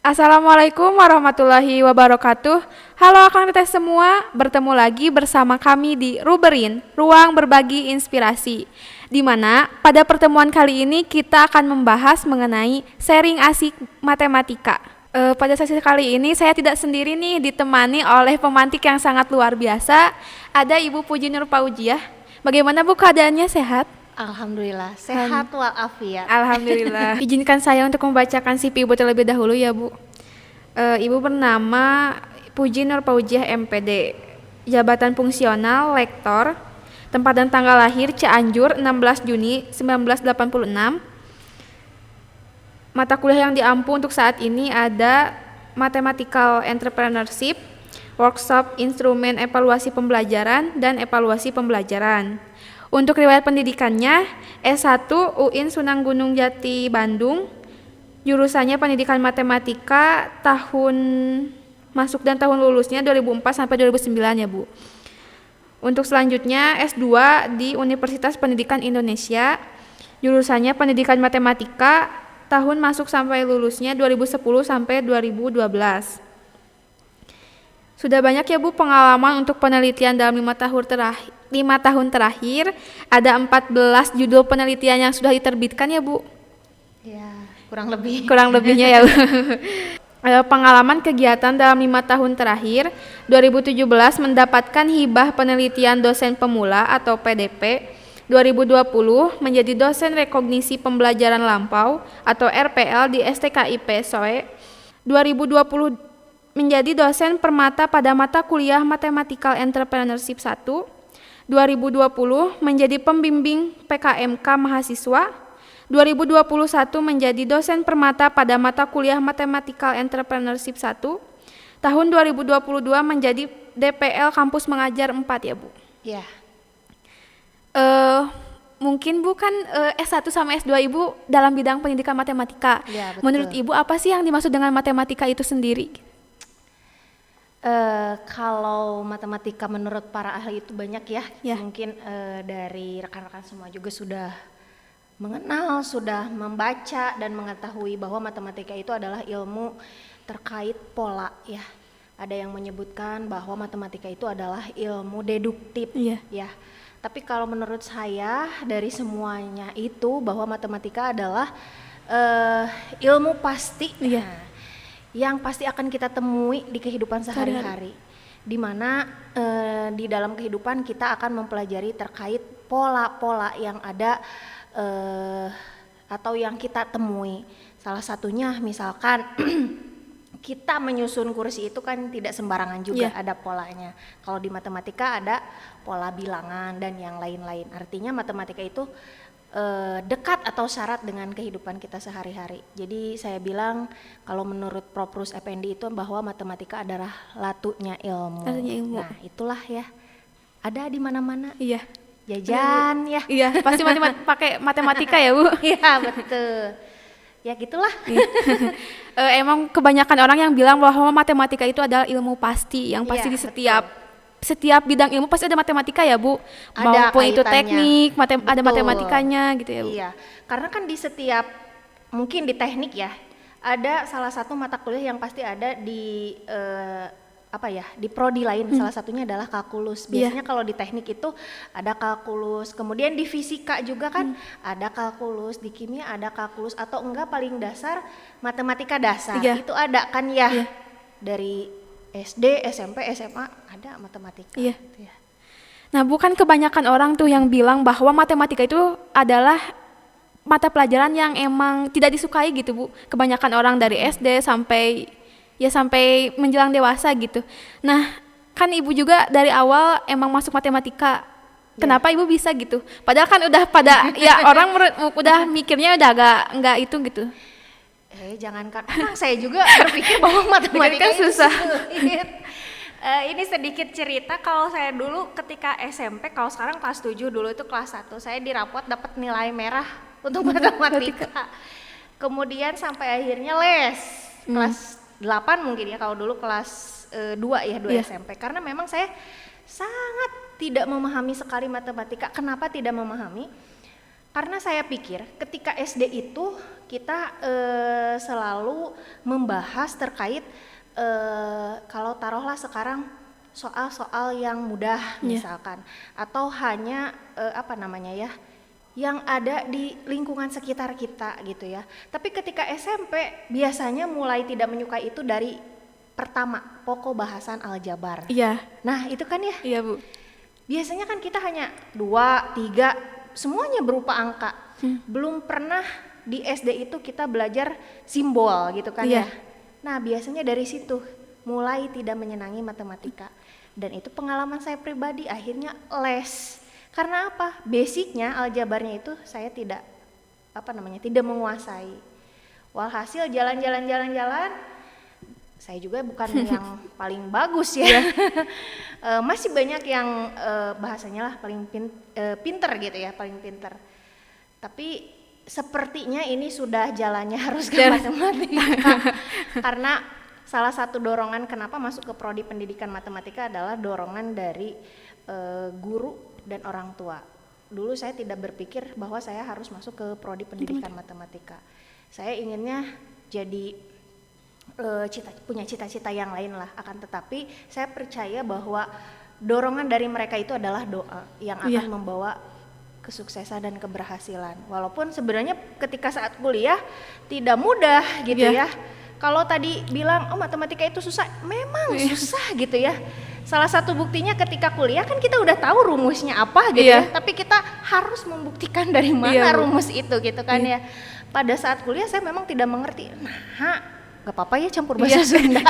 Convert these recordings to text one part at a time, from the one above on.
Assalamualaikum warahmatullahi wabarakatuh. Halo akang teteh semua, bertemu lagi bersama kami di Ruberin, Ruang Berbagi Inspirasi. Di mana pada pertemuan kali ini kita akan membahas mengenai sharing asik matematika. Pada sesi kali ini saya tidak sendiri nih, ditemani oleh pemantik yang sangat luar biasa. Ada Ibu Puji Nur Paujiah. Bagaimana Bu keadaannya, sehat? Alhamdulillah, sehat walafiat. Alhamdulillah. Izinkan saya untuk membacakan CV Ibu terlebih dahulu ya Bu. Ibu bernama Puji Nur Paujiah MPD, jabatan fungsional lektor, tempat dan tanggal lahir Cianjur 16 Juni 1986. Mata kuliah yang diampu untuk saat ini ada Mathematical Entrepreneurship, Workshop Instrumen Evaluasi Pembelajaran, dan Evaluasi Pembelajaran. Untuk riwayat pendidikannya, S1 UIN Sunan Gunung Jati Bandung, jurusannya Pendidikan Matematika, tahun masuk dan tahun lulusnya 2004 sampai 2009 ya Bu. Untuk selanjutnya S2 di Universitas Pendidikan Indonesia, jurusannya Pendidikan Matematika, tahun masuk sampai lulusnya 2010 sampai 2012. Sudah banyak ya Bu pengalaman untuk penelitian dalam 5 tahun terakhir, ada 14 judul penelitian yang sudah diterbitkan ya Bu? Ya, kurang lebih. Kurang lebihnya ya Bu. Pengalaman kegiatan dalam 5 tahun terakhir, 2017 mendapatkan hibah penelitian dosen pemula atau PDP, 2020 menjadi dosen rekognisi pembelajaran lampau atau RPL di STKIP SOE, 2020 menjadi dosen permata pada mata kuliah Mathematical Entrepreneurship 1, 2020 menjadi pembimbing PKMK mahasiswa, 2021 menjadi dosen permata pada mata kuliah Mathematical Entrepreneurship 1, tahun 2022 menjadi DPL kampus mengajar 4 ya Bu? Ya. Mungkin Bu kan S1 sama S2 Ibu dalam bidang pendidikan matematika. Ya, betul. Menurut Ibu apa sih yang dimaksud dengan matematika itu sendiri? Kalau matematika menurut para ahli itu banyak ya. Mungkin dari rekan-rekan semua juga sudah mengenal, sudah membaca dan mengetahui bahwa matematika itu adalah ilmu terkait pola ya. Ada yang menyebutkan bahwa matematika itu adalah ilmu deduktif ya. Tapi kalau menurut saya dari semuanya itu bahwa matematika adalah ilmu pasti. Yang pasti akan kita temui di kehidupan sehari-hari, di mana di dalam kehidupan kita akan mempelajari terkait pola-pola yang ada atau yang kita temui. Salah satunya misalkan kita menyusun kursi itu kan tidak sembarangan juga, ada polanya. Kalau di matematika ada pola bilangan dan yang lain-lain. Artinya matematika itu dekat atau syarat dengan kehidupan kita sehari-hari. Jadi saya bilang kalau menurut Prof. Rus Effendi itu bahwa matematika adalah latunya ilmu. Nah itulah ya, ada di mana-mana. Jajan ya. Iya, pasti pakai matematika ya Bu? Iya betul. Ya gitulah. Emang kebanyakan orang yang bilang bahwa matematika itu adalah ilmu pasti, yang pasti di setiap bidang ilmu pasti ada matematika ya Bu, ada maupun itu kaitannya. teknik, ada matematikanya gitu ya Bu. Iya, karena kan di setiap, mungkin di teknik ya, ada salah satu mata kuliah yang pasti ada di di prodi lain, salah satunya adalah kalkulus. Biasanya kalau di teknik itu ada kalkulus, kemudian di fisika juga kan ada kalkulus, di kimia ada kalkulus, atau enggak paling dasar matematika dasar, itu ada kan ya, dari SD, SMP, SMA ada matematika. Gitu ya. Nah bukan kebanyakan orang tuh yang bilang bahwa matematika itu adalah mata pelajaran yang emang tidak disukai gitu Bu. Kebanyakan orang dari SD sampai menjelang dewasa gitu. Nah kan Ibu juga dari awal emang masuk matematika. Kenapa Ibu bisa gitu? Padahal kan udah pada ya orang udah mikirnya udah agak enggak itu gitu. Jangankan saya juga berpikir bahwa matematika itu susah. Ini sedikit cerita, kalau saya dulu ketika SMP, kalau sekarang kelas 7, dulu itu kelas 1, saya di rapot dapat nilai merah untuk matematika. Kemudian sampai akhirnya les, kelas 8 mungkin ya, kalau dulu kelas 2 SMP. Karena memang saya sangat tidak memahami sekali matematika. Kenapa tidak memahami? Karena saya pikir ketika SD itu kita selalu membahas terkait kalau taruhlah sekarang soal-soal yang mudah misalkan, atau hanya yang ada di lingkungan sekitar kita gitu ya. Tapi ketika SMP biasanya mulai tidak menyukai itu dari pertama, pokok bahasan aljabar. Iya. Nah itu kan ya. Iya Bu. Biasanya kan kita hanya 2, 3, semuanya berupa angka. Belum pernah di SD itu kita belajar simbol gitu kan ya. Nah biasanya dari situ mulai tidak menyenangi matematika. Dan itu pengalaman saya pribadi, akhirnya les. Karena apa? Basicnya aljabarnya itu saya tidak menguasai. Walhasil jalan-jalan, saya juga bukan yang paling bagus ya. Masih banyak yang bahasanya lah paling pinter gitu ya, paling pinter. Tapi sepertinya ini sudah jalannya harus ke matematika. Karena salah satu dorongan kenapa masuk ke prodi pendidikan matematika adalah dorongan dari guru dan orang tua. Dulu saya tidak berpikir bahwa saya harus masuk ke prodi pendidikan matematika. Saya inginnya jadi punya cita-cita yang lain lah. Akan tetapi saya percaya bahwa dorongan dari mereka itu adalah doa yang akan membawa kesuksesan dan keberhasilan. Walaupun sebenarnya ketika saat kuliah tidak mudah gitu ya. Kalau tadi bilang matematika itu susah, memang susah gitu ya. Salah satu buktinya ketika kuliah kan kita udah tahu rumusnya apa gitu ya, tapi kita harus membuktikan dari mana rumus itu gitu kan ya. Pada saat kuliah saya memang tidak mengerti. Nah, gak apa-apa ya campur bahasa Sunda.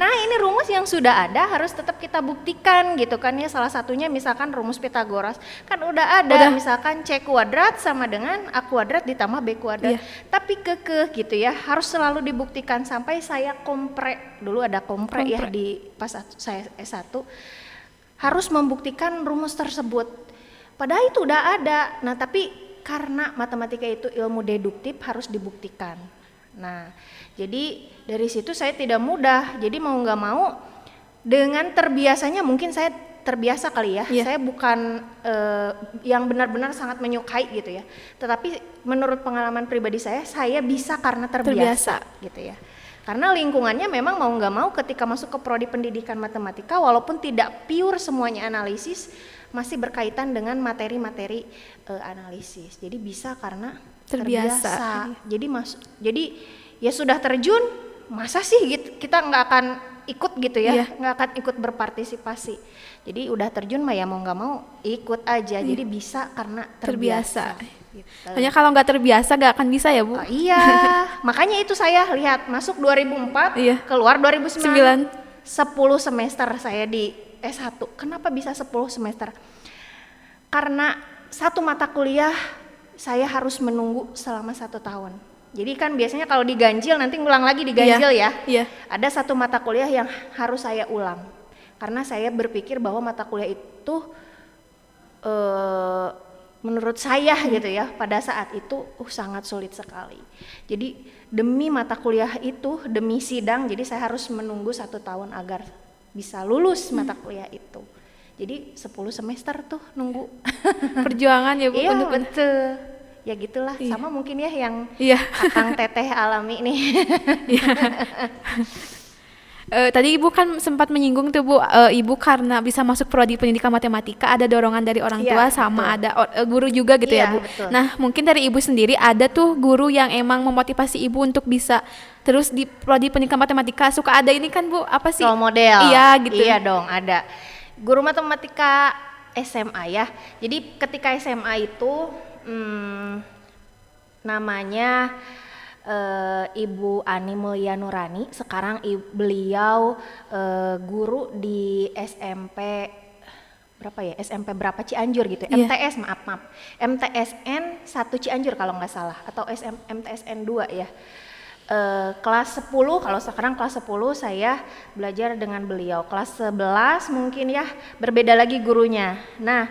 Nah ini rumus yang sudah ada harus tetap kita buktikan gitu kan ya. Salah satunya misalkan rumus Pitagoras kan udah ada, misalkan C kuadrat sama dengan A kuadrat ditambah B kuadrat. Tapi kekeh gitu ya, harus selalu dibuktikan sampai saya kompre. Dulu ada kompre ya di pas saya S1, harus membuktikan rumus tersebut. Padahal itu udah ada. Nah tapi karena matematika itu ilmu deduktif harus dibuktikan. Nah, jadi dari situ saya tidak mudah. Jadi mau nggak mau dengan terbiasanya, mungkin saya terbiasa kali ya. Saya bukan yang benar-benar sangat menyukai gitu ya. Tetapi menurut pengalaman pribadi saya bisa karena terbiasa gitu ya. Karena lingkungannya memang mau nggak mau ketika masuk ke prodi pendidikan matematika, walaupun tidak pure semuanya analisis, masih berkaitan dengan materi-materi analisis. Jadi bisa karena terbiasa. Jadi ya sudah terjun, masa sih gitu kita nggak akan ikut gitu ya, nggak akan ikut berpartisipasi. Jadi udah terjun mah ya mau nggak mau ikut aja. Jadi bisa karena terbiasa. Gitu. Hanya kalau nggak terbiasa nggak akan bisa ya Bu. Iya, makanya itu saya lihat masuk 2004, keluar 2009, 10 semester saya di S1. Kenapa bisa 10 semester? Karena satu mata kuliah saya harus menunggu selama 1 tahun. Jadi kan biasanya kalau diganjil nanti ngulang lagi diganjil ya. Ada satu mata kuliah yang harus saya ulang. Karena saya berpikir bahwa mata kuliah itu menurut saya gitu ya pada saat itu sangat sulit sekali. Jadi demi mata kuliah itu, demi sidang, jadi saya harus menunggu 1 tahun agar bisa lulus mata kuliah itu. Jadi 10 semester tuh nunggu. Perjuangan ya Bu. Iya betul. Ya gitulah, sama mungkin ya yang Akang Teteh alami nih. Tadi Ibu kan sempat menyinggung tuh Bu, Ibu karena bisa masuk prodi pendidikan matematika ada dorongan dari orang tua sama ada guru juga gitu ya Bu. Betul. Nah mungkin dari Ibu sendiri ada tuh guru yang emang memotivasi Ibu untuk bisa terus di prodi pendidikan matematika. Suka ada ini kan Bu, apa sih? Role model. Iya gitu. Iya dong, ada. Guru matematika SMA ya. Jadi ketika SMA itu namanya Ibu Ani Mulya Nurani. Sekarang beliau guru di SMP berapa ya? SMP berapa Cianjur gitu. MTS maaf. MTSN 1 Cianjur kalau nggak salah, atau MTSN 2 ya. Kelas 10, kalau sekarang kelas 10 saya belajar dengan beliau. Kelas 11 mungkin ya berbeda lagi gurunya. Nah,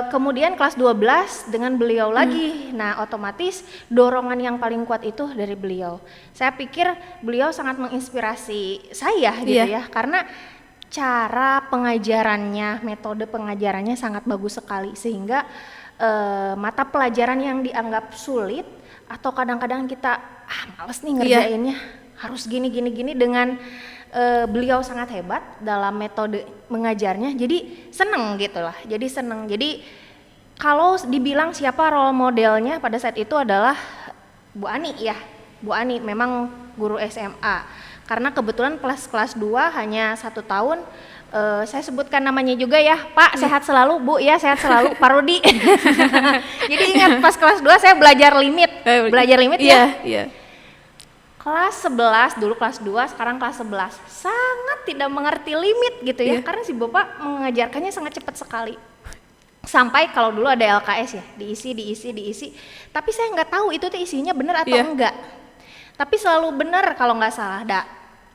kemudian kelas 12 dengan beliau lagi. Nah, otomatis dorongan yang paling kuat itu dari beliau. Saya pikir beliau sangat menginspirasi saya gitu ya. Karena cara pengajarannya, metode pengajarannya sangat bagus sekali, sehingga mata pelajaran yang dianggap sulit atau kadang-kadang kita males nih ngerjainnya, harus gini dengan beliau sangat hebat dalam metode mengajarnya, jadi seneng gitu lah. Jadi kalau dibilang siapa role modelnya pada saat itu adalah Bu Ani ya. Bu Ani memang guru SMA. Karena kebetulan kelas 2 hanya 1 tahun. Saya sebutkan namanya juga ya, Pak, sehat selalu, Bu ya, sehat selalu, Pak Rudi. Jadi ingat pas kelas 2 saya belajar limit ya. Iya. Kelas 11, dulu kelas 2, sekarang kelas 11. Sangat tidak mengerti limit gitu ya, karena si Bapak mengajarkannya sangat cepat sekali. Sampai kalau dulu ada LKS ya, diisi. Tapi saya nggak tahu itu tuh isinya benar atau enggak. Tapi selalu benar kalau nggak salah.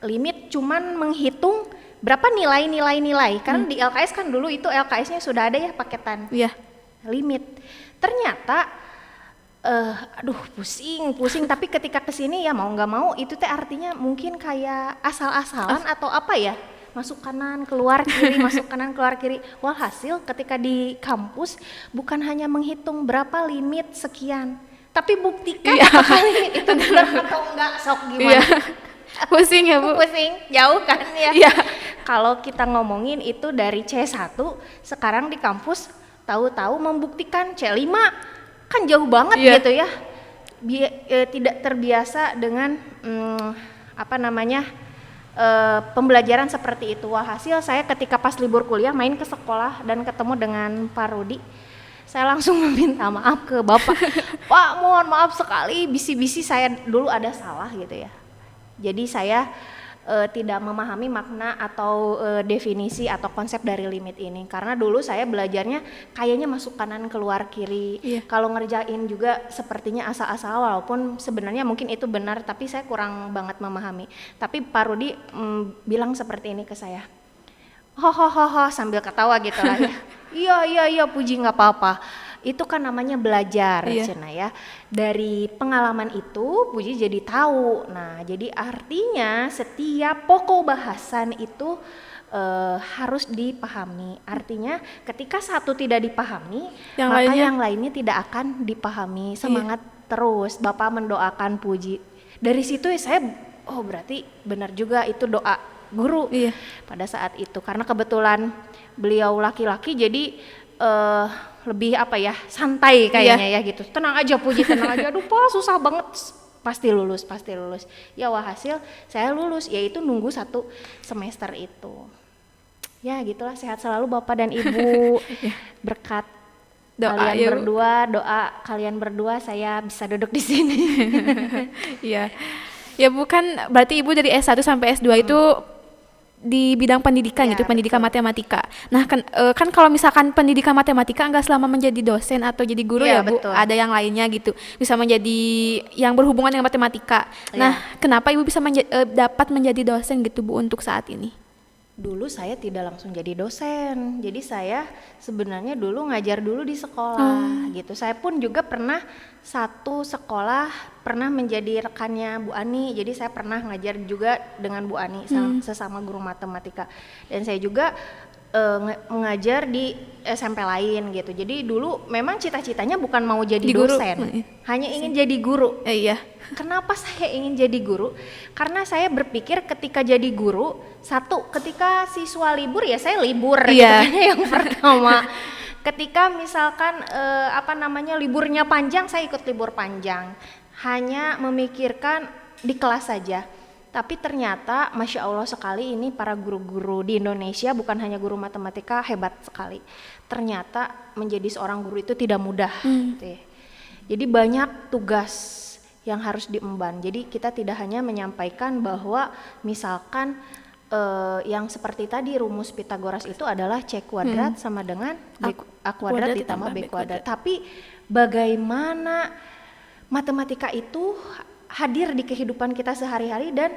Limit cuman menghitung berapa nilai. Karena di LKS kan dulu itu LKS-nya sudah ada ya paketan. Iya. Limit. Ternyata pusing. Tapi ketika kesini ya mau nggak mau itu teh artinya mungkin kayak asal-asalan atau apa ya? Masuk kanan keluar kiri. Walhasil ketika di kampus bukan hanya menghitung berapa limit sekian, tapi buktikan apakah limit itu benar atau enggak. Sok gimana? Pusing ya Bu? Pusing, jauh kan ya. Kalau kita ngomongin itu dari C1, sekarang di kampus tahu-tahu membuktikan C5, kan jauh banget gitu ya. Tidak terbiasa dengan pembelajaran seperti itu. Walhasil saya ketika pas libur kuliah main ke sekolah dan ketemu dengan Pak Rudi, saya langsung meminta maaf ke Bapak. Pak, mohon maaf sekali, bisi-bisi saya dulu ada salah gitu ya. Jadi saya tidak memahami makna atau definisi atau konsep dari limit ini, karena dulu saya belajarnya kayaknya masuk kanan keluar kiri. Kalau ngerjain juga sepertinya asal-asal, walaupun sebenarnya mungkin itu benar, tapi saya kurang banget memahami. Tapi Pak Rudi bilang seperti ini ke saya, ho sambil ketawa gitu lah ya. Iya Puji, nggak apa-apa. Itu kan namanya belajar, Cina ya. Dari pengalaman itu Puji jadi tahu. Nah, jadi artinya setiap pokok bahasan itu harus dipahami. Artinya ketika satu tidak dipahami, maka yang lainnya tidak akan dipahami. Semangat terus. Bapak mendoakan Puji. Dari situ saya berarti benar juga itu doa guru pada saat itu. Karena kebetulan beliau laki-laki, jadi lebih santai kayaknya ya gitu. Tenang aja Puji, tenang aja. Aduh Pak, susah banget. Pasti lulus. Ya walhasil saya lulus, yaitu nunggu 1 semester itu. Ya gitulah, sehat selalu Bapak dan Ibu. Berkat kalian berdua saya bisa duduk di sini. Iya. Ya bukan berarti Ibu dari S1 sampai S2 itu di bidang pendidikan gitu, pendidikan matematika. Nah kan kalau misalkan pendidikan matematika nggak selama menjadi dosen atau jadi guru ya Bu, ada yang lainnya gitu, bisa menjadi yang berhubungan dengan matematika. Nah kenapa Ibu bisa dapat menjadi dosen gitu Bu untuk saat ini? Dulu saya tidak langsung jadi dosen, jadi saya sebenarnya dulu ngajar dulu di sekolah gitu. Saya pun juga pernah satu sekolah pernah menjadi rekannya Bu Ani, jadi saya pernah ngajar juga dengan Bu Ani sesama guru matematika. Dan saya juga mengajar di SMP lain gitu. Jadi dulu memang cita-citanya bukan mau jadi dosen, hanya ingin jadi guru. Kenapa saya ingin jadi guru? Karena saya berpikir ketika jadi guru, satu, ketika siswa libur ya saya libur gitu kan yang pertama. Ketika misalkan liburnya panjang, saya ikut libur panjang. Hanya memikirkan di kelas saja. Tapi ternyata Masya Allah sekali ini para guru-guru di Indonesia, bukan hanya guru matematika, hebat sekali. Ternyata menjadi seorang guru itu tidak mudah gitu ya. Jadi banyak tugas yang harus diemban. Jadi kita tidak hanya menyampaikan bahwa misalkan yang seperti tadi rumus Pitagoras itu adalah C kuadrat sama dengan A kuadrat ditambah B kuadrat. Tapi bagaimana matematika itu hadir di kehidupan kita sehari-hari dan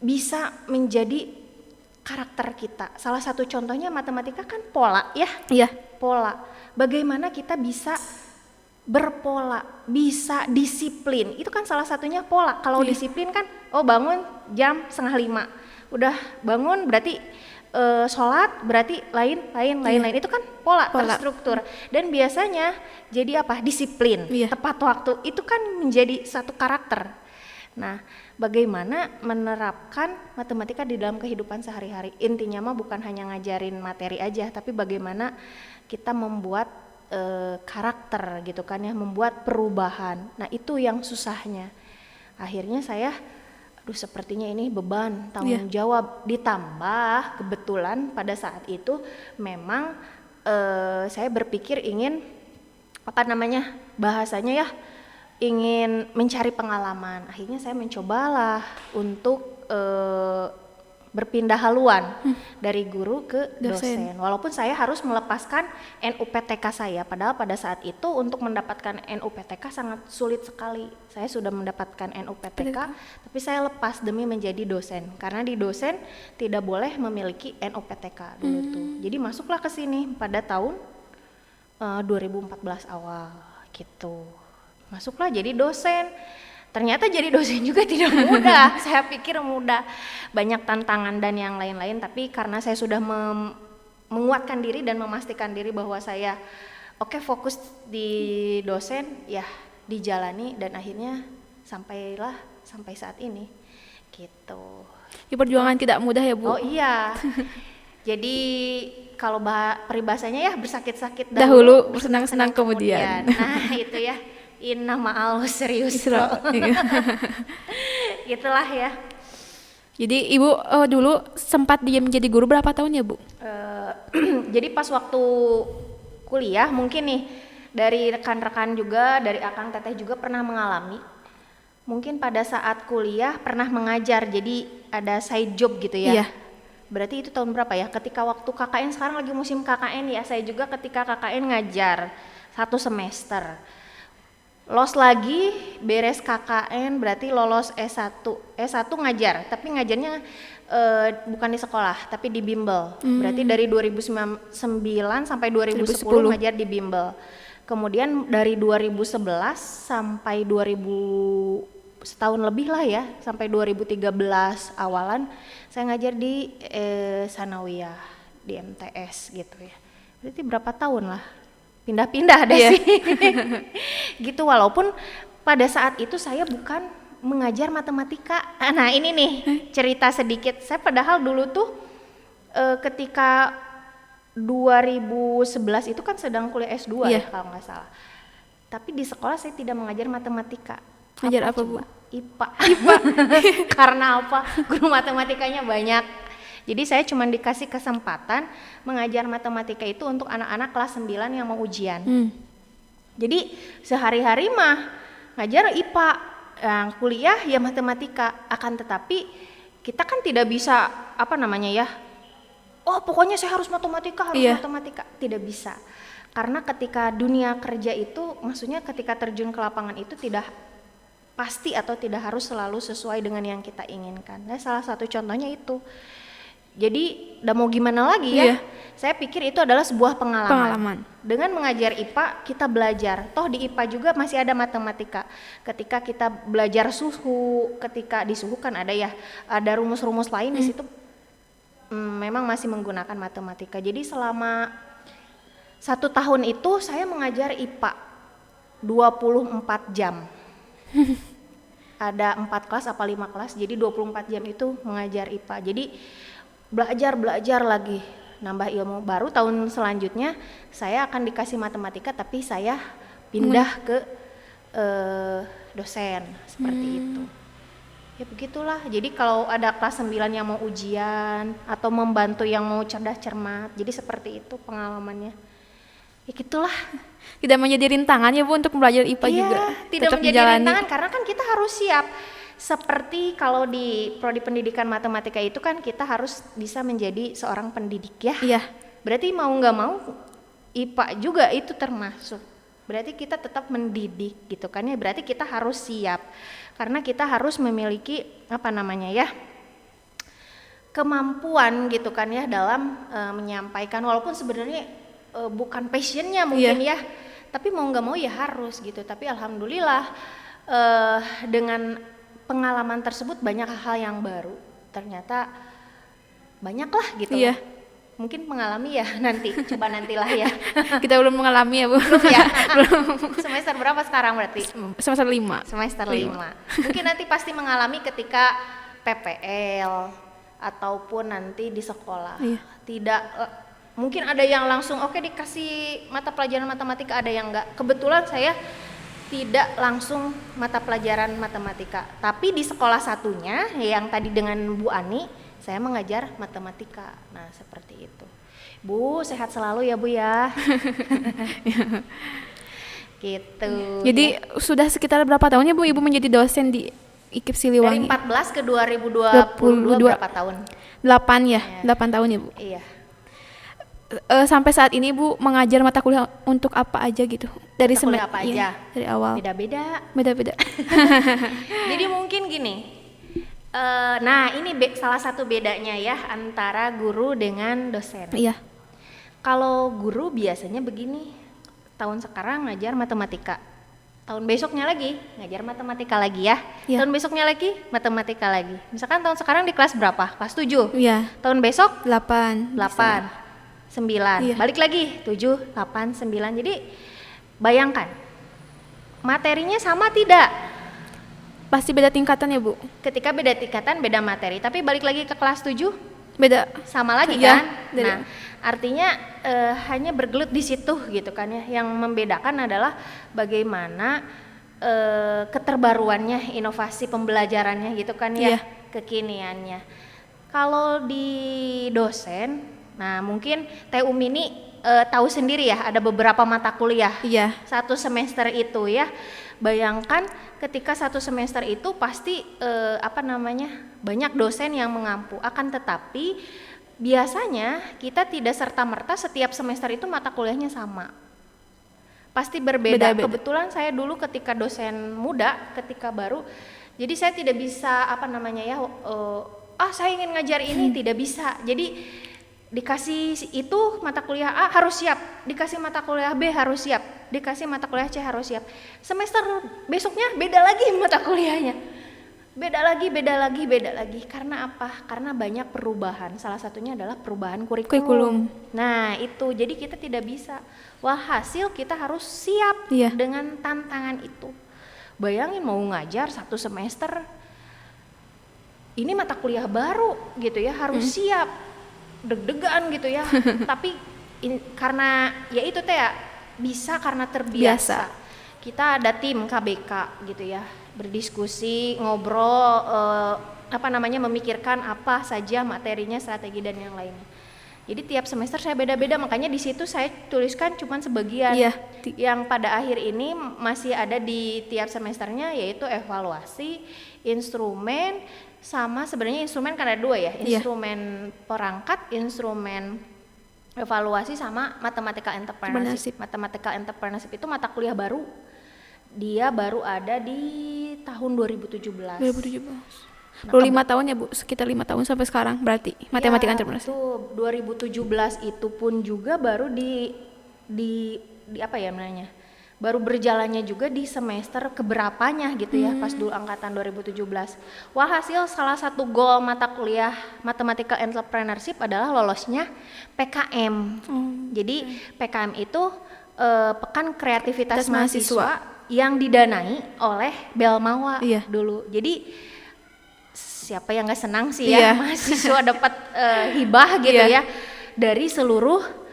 bisa menjadi karakter kita. Salah satu contohnya matematika kan pola ya. Pola. Bagaimana kita bisa berpola, bisa disiplin. Itu kan salah satunya pola. Kalau disiplin kan bangun jam 4:30. Udah bangun berarti sholat berarti lain itu kan pola terstruktur, dan biasanya jadi apa, disiplin, tepat waktu, itu kan menjadi satu karakter. Nah, bagaimana menerapkan matematika di dalam kehidupan sehari-hari, intinya mah bukan hanya ngajarin materi aja, tapi bagaimana kita membuat karakter gitu kan ya, membuat perubahan. Nah, itu yang susahnya. Akhirnya saya sepertinya ini beban, tanggung jawab, ditambah kebetulan pada saat itu memang saya berpikir ingin bahasanya ya, ingin mencari pengalaman. Akhirnya saya mencobalah untuk berpindah haluan dari guru ke dosen. Walaupun saya harus melepaskan NUPTK saya, padahal pada saat itu untuk mendapatkan NUPTK sangat sulit sekali. Saya sudah mendapatkan NUPTK, tapi saya lepas demi menjadi dosen, karena di dosen tidak boleh memiliki NUPTK dulu tuh. Jadi masuklah ke sini pada tahun 2014 awal gitu. Masuklah jadi dosen. Ternyata jadi dosen juga tidak mudah. Saya pikir mudah, banyak tantangan dan yang lain-lain, tapi karena saya sudah menguatkan diri dan memastikan diri bahwa saya fokus di dosen, ya dijalani, dan akhirnya sampai saat ini gitu. Di perjuangan tidak mudah ya, Bu. Oh iya. Jadi kalau peribahasanya ya, bersakit-sakit dahulu bersenang-senang kemudian. Nah, itu ya. Inna ma'al serius gitulah ya. Jadi Ibu dulu sempat menjadi guru berapa tahun ya, Bu? Jadi pas waktu kuliah, mungkin nih dari rekan-rekan juga, dari akang teteh juga pernah mengalami, mungkin pada saat kuliah pernah mengajar, jadi ada side job gitu ya. Berarti itu tahun berapa ya, ketika waktu KKN, sekarang lagi musim KKN ya, saya juga ketika KKN ngajar 1 semester. Los lagi, beres KKN, berarti lolos S1 ngajar, tapi ngajarnya bukan di sekolah, tapi di bimbel. Berarti dari 2009 sampai 2010 ngajar di bimbel. Kemudian dari 2011 sampai setahun lebih lah ya, sampai 2013 awalan saya ngajar di Sanawiyah, di MTS gitu ya. Berarti berapa tahun lah? Pindah-pindah deh sih. Gitu, walaupun pada saat itu saya bukan mengajar matematika. Nah, ini nih cerita sedikit. Saya padahal dulu tuh ketika 2011 itu kan sedang kuliah S2 ya kalau nggak salah. Tapi di sekolah saya tidak mengajar matematika. Ngajar apa, Bu? IPA. Karena apa? Guru matematikanya banyak. Jadi saya cuma dikasih kesempatan mengajar matematika itu untuk anak-anak kelas 9 yang mau ujian. Jadi sehari-hari mah ngajar IPA, yang kuliah ya matematika. Akan tetapi kita kan tidak bisa pokoknya saya harus matematika, matematika. Tidak bisa. Karena ketika dunia kerja itu, maksudnya ketika terjun ke lapangan itu tidak pasti atau tidak harus selalu sesuai dengan yang kita inginkan. Nah, salah satu contohnya itu. Jadi udah mau gimana lagi ya, saya pikir itu adalah sebuah pengalaman. Dengan mengajar IPA kita belajar, toh di IPA juga masih ada matematika. Ketika kita belajar suhu, ketika di suhu kan ada rumus-rumus lain di situ, memang masih menggunakan matematika. Jadi selama 1 tahun itu saya mengajar IPA 24 jam. Ada 4 kelas apa 5 kelas, jadi 24 jam itu mengajar IPA. Jadi belajar lagi, nambah ilmu. Baru tahun selanjutnya saya akan dikasih matematika, tapi saya pindah ke dosen seperti itu. Ya begitulah. Jadi kalau ada kelas 9 yang mau ujian atau membantu yang mau cerdas cermat, jadi seperti itu pengalamannya. Ya gitulah. Tidak menjadi rintangan ya, Bu, untuk belajar IPA juga. Tidak menjadi rintangan karena kan kita harus siap. Seperti kalau di prodi pendidikan matematika itu kan kita harus bisa menjadi seorang pendidik ya. Berarti mau nggak mau IPA juga itu termasuk. Berarti kita tetap mendidik gitu kan ya. Berarti kita harus siap karena kita harus memiliki kemampuan gitu kan ya dalam menyampaikan, walaupun sebenarnya bukan passionnya mungkin ya. Tapi mau nggak mau ya harus gitu. Tapi alhamdulillah dengan pengalaman tersebut banyak hal yang baru. Ternyata banyak lah gitu. Iya. Mungkin mengalami ya nanti, coba nantilah ya. Kita belum mengalami ya Bu. Belum ya? Semester berapa sekarang berarti? Semester 5. Semester 5. Mungkin nanti pasti mengalami ketika PPL ataupun nanti di sekolah. Iya. Tidak mungkin ada yang langsung oke dikasih mata pelajaran matematika, ada yang enggak. Kebetulan saya tidak langsung mata pelajaran matematika, tapi di sekolah satunya yang tadi dengan Bu Ani saya mengajar matematika. Nah, seperti itu. Bu, sehat selalu ya Bu ya. Gitu. Jadi sudah sekitar berapa tahun ya Bu Ibu menjadi dosen di IKIP dari Siliwangi? 14 ke 2022 berapa tahun? 8 ya, 8 tahun ya Bu. Iya. Sampai saat ini Bu mengajar mata kuliah untuk apa aja gitu? Dari Mata kuliah apa aja? Dari awal. Beda-beda. Beda-beda. Jadi mungkin gini. Nah, ini salah satu bedanya ya antara guru dengan dosen. Iya. Kalau guru biasanya begini, tahun sekarang ngajar matematika, tahun besoknya lagi ngajar matematika lagi ya, Iya. tahun besoknya lagi matematika lagi. Misalkan tahun sekarang di kelas berapa? Kelas 7. Iya. Tahun besok 8. 8, 9, Iya. balik lagi 7, 8, 9. Jadi bayangkan materinya sama tidak? Pasti beda tingkatan ya Bu? Ketika beda tingkatan beda materi, tapi balik lagi ke kelas 7 Beda. sama lagi Iya, kan? beda. Nah, artinya hanya bergelut di situ gitu kan ya. Yang membedakan adalah bagaimana keterbaruannya, inovasi pembelajarannya gitu kan ya, Iya. kekiniannya. Kalau di dosen, nah mungkin Teh Umi ini tahu sendiri ya, ada beberapa mata kuliah Iya. satu semester itu ya. Bayangkan ketika satu semester itu pasti banyak dosen yang mengampu. Akan tetapi biasanya kita tidak serta-merta setiap semester itu mata kuliahnya sama. Pasti berbeda. Beda-beda. Kebetulan saya dulu ketika dosen muda, ketika baru, jadi saya tidak bisa saya ingin ngajar ini, tidak bisa. Jadi dikasih itu mata kuliah A harus siap, dikasih mata kuliah B harus siap, dikasih mata kuliah C harus siap. Semester besoknya beda lagi mata kuliahnya, beda lagi. Karena apa? Karena banyak perubahan. Salah satunya adalah perubahan kurikulum. Nah itu, jadi kita tidak bisa. Walhasil kita harus siap Iya. dengan tantangan itu. Bayangin mau ngajar satu semester, ini mata kuliah baru gitu ya, harus siap. Deg-degan gitu ya. Tapi karena ya itu Teh ya, bisa karena terbiasa. Kita ada tim KBK gitu ya, berdiskusi, ngobrol, memikirkan apa saja materinya, strategi dan yang lainnya. Jadi tiap semester saya beda-beda, makanya di situ saya tuliskan cuman sebagian. Iya. Yang pada akhir ini masih ada di tiap semesternya, yaitu evaluasi, instrumen, sama sebenarnya instrumen kan ada 2 ya, instrumen perangkat, instrumen evaluasi, sama matematika entrepreneurship. Matematika entrepreneurship itu mata kuliah baru, dia baru ada di tahun 2017. 5 tahun ya Bu, sekitar 5 tahun sampai sekarang berarti matematika entrepreneurship. Itu 2017 itu pun juga baru baru berjalannya juga di semester keberapanya gitu ya, pas dulu angkatan 2017. Walhasil salah satu goal mata kuliah matematika entrepreneurship adalah lolosnya PKM. Jadi PKM itu Pekan Kreativitas Mahasiswa yang didanai oleh Belmawa dulu. Jadi siapa yang nggak senang sih ya mahasiswa dapat hibah gitu ya dari seluruh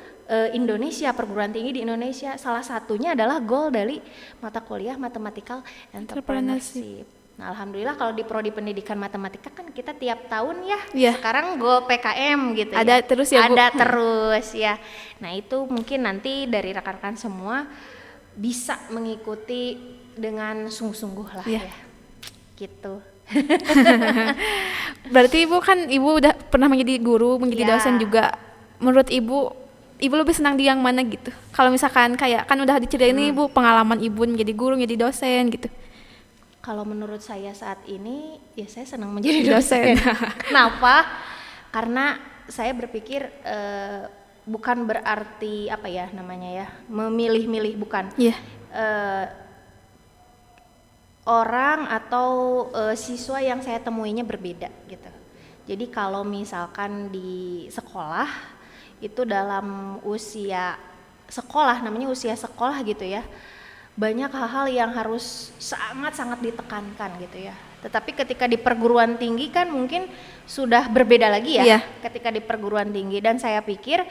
Indonesia, perguruan tinggi di Indonesia. Salah satunya adalah goal dari mata kuliah Mathematical Entrepreneurship. Nah, alhamdulillah kalau di prodi pendidikan matematika kan kita tiap tahun sekarang goal PKM gitu ada terus ya Bu? Ada terus ya. Nah itu mungkin nanti dari rekan-rekan semua bisa mengikuti dengan sungguh-sungguh lah ya gitu. Berarti Ibu udah pernah menjadi guru, menjadi dosen juga. Menurut Ibu lebih senang di yang mana gitu? Kalau misalkan kayak kan udah diceritain Ibu pengalaman Ibu menjadi guru, menjadi dosen gitu. Kalau menurut saya saat ini ya saya senang menjadi dosen. Kenapa? Karena saya berpikir bukan berarti memilih-milih, bukan. Orang atau siswa yang saya temuinya berbeda gitu. Jadi kalau misalkan di sekolah itu dalam usia sekolah, namanya usia sekolah gitu ya, banyak hal-hal yang harus sangat-sangat ditekankan gitu ya. Tetapi ketika di perguruan tinggi kan mungkin sudah berbeda lagi ya. Iya. Ketika di perguruan tinggi, dan saya pikir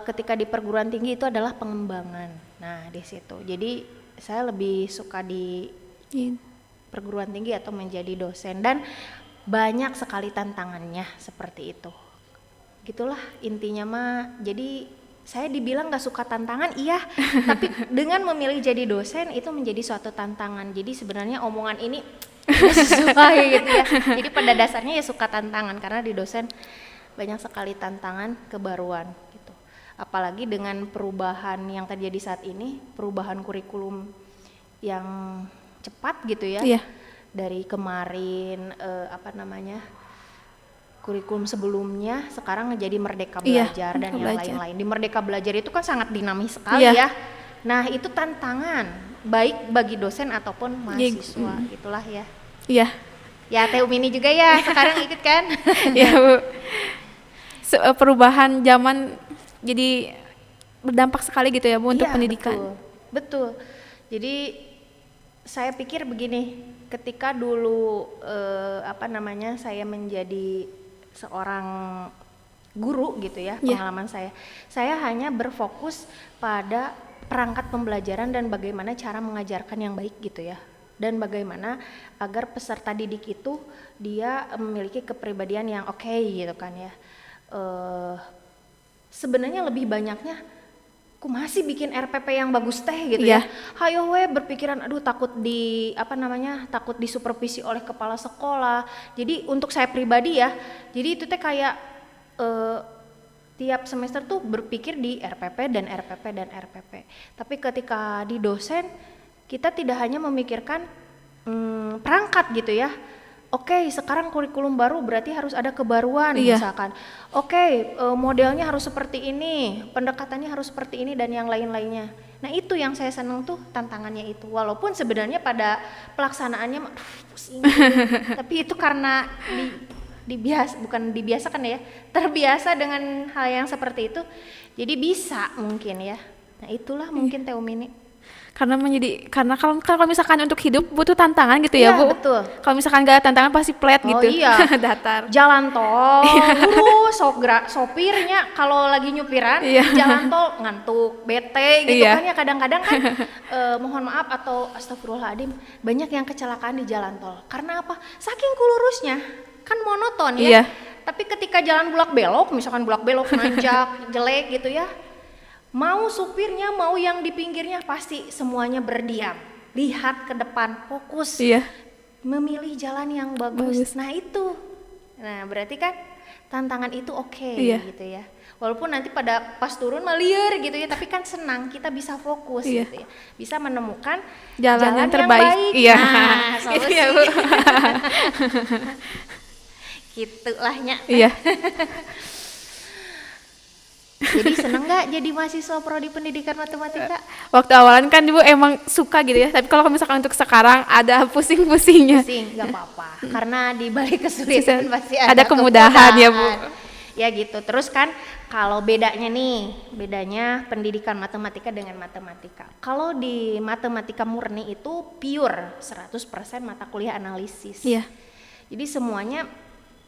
ketika di perguruan tinggi itu adalah pengembangan. Nah di situ, jadi saya lebih suka di Iya. perguruan tinggi atau menjadi dosen, dan banyak sekali tantangannya seperti itu. Gitulah intinya mah. Jadi saya dibilang gak suka tantangan, iya, tapi dengan memilih jadi dosen itu menjadi suatu tantangan. Jadi sebenarnya omongan ini tidak sesuai gitu ya. Jadi pada dasarnya ya suka tantangan, karena di dosen banyak sekali tantangan kebaruan gitu. Apalagi dengan perubahan yang terjadi saat ini, perubahan kurikulum yang cepat gitu ya. Iya. Dari kemarin kurikulum sebelumnya sekarang jadi Merdeka Iya, Belajar dan Merdeka yang Belajar. lain-lain. Di Merdeka Belajar itu kan sangat dinamis sekali Iya. ya. Nah itu tantangan baik bagi dosen ataupun mahasiswa. Itulah ya. Iya. Ya Teh Umini juga ya sekarang ikut kan? Iya, Bu. Perubahan zaman jadi berdampak sekali gitu ya, Bu, untuk Iya, pendidikan. betul. Jadi saya pikir begini, ketika dulu saya menjadi seorang guru gitu ya, Iya. pengalaman saya hanya berfokus pada perangkat pembelajaran dan bagaimana cara mengajarkan yang baik gitu ya, dan bagaimana agar peserta didik itu dia memiliki kepribadian yang oke gitu kan ya. Sebenarnya lebih banyaknya aku masih bikin RPP yang bagus teh gitu Iya. ya. Hayo we berpikiran aduh takut takut disupervisi oleh kepala sekolah. Jadi untuk saya pribadi ya, jadi itu teh kayak tiap semester tuh berpikir di RPP dan RPP dan RPP. Tapi ketika di dosen kita tidak hanya memikirkan perangkat gitu ya. Oke, sekarang kurikulum baru berarti harus ada kebaruan Iya. misalkan. Oke, modelnya harus seperti ini, pendekatannya harus seperti ini dan yang lain-lainnya. Nah itu yang saya senang tuh tantangannya itu. Walaupun sebenarnya pada pelaksanaannya pusing. Tapi itu karena dibiasakan ya, terbiasa dengan hal yang seperti itu. Jadi bisa mungkin ya. Nah itulah mungkin Teh Umini. Karena kalau misalkan untuk hidup butuh tantangan gitu ya, Iya, Bu. betul. Kalau misalkan gak ada tantangan pasti flat Oh gitu. iya. Datar. Jalan tol, sopirnya kalau lagi nyupiran Iya. jalan tol ngantuk, bete gitu Iya. kan ya, kadang-kadang kan mohon maaf atau astagfirullahaladzim, banyak yang kecelakaan di jalan tol. Karena apa? Saking kulurusnya, kan monoton ya. Iya. Tapi ketika jalan bulak belok, misalkan bulak belok nanjak, jelek gitu ya, mau supirnya mau yang di pinggirnya pasti semuanya berdiam, lihat ke depan, fokus. Iya. Memilih jalan yang bagus. Nah itu, nah berarti kan tantangan itu oke Iya. gitu ya. Walaupun nanti pas turun mah liar gitu ya, tapi kan senang kita bisa fokus Iya. gitu ya, bisa menemukan Jalan yang terbaik. baik. Iya. Nah, Gitu solusi. ya, Bu. Gitulahnya. Iya. Jadi seneng nggak jadi mahasiswa prodi pendidikan matematika? Waktu awalan kan Ibu emang suka gitu ya, tapi kalau misalkan untuk sekarang ada pusing-pusingnya. Pusing, nggak apa-apa. Karena di balik kesulitan pasti Ada kemudahan ya, Bu. Ya gitu. Terus kan kalau bedanya pendidikan matematika dengan matematika. Kalau di matematika murni itu pure 100% mata kuliah analisis. Iya. Jadi semuanya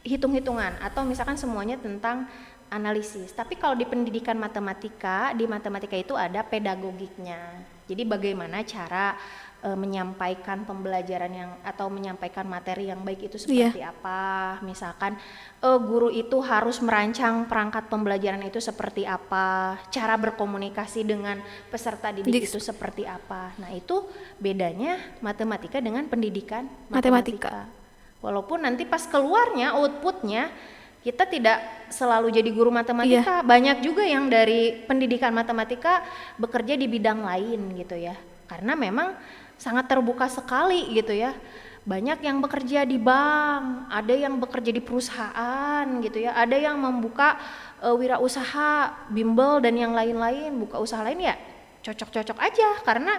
hitung-hitungan atau misalkan semuanya tentang analisis. Tapi kalau di pendidikan matematika, di matematika itu ada pedagogiknya. Jadi bagaimana cara menyampaikan pembelajaran atau menyampaikan materi yang baik itu seperti apa. Misalkan guru itu harus merancang perangkat pembelajaran itu seperti apa, cara berkomunikasi dengan peserta didik itu seperti apa. Nah itu bedanya matematika dengan pendidikan matematika. Walaupun nanti pas keluarnya outputnya kita tidak selalu jadi guru matematika. Banyak juga yang dari pendidikan matematika bekerja di bidang lain gitu ya, karena memang sangat terbuka sekali gitu ya. Banyak yang bekerja di bank, ada yang bekerja di perusahaan gitu ya, ada yang membuka wirausaha, bimbel dan yang lain-lain, buka usaha lain ya cocok-cocok aja, karena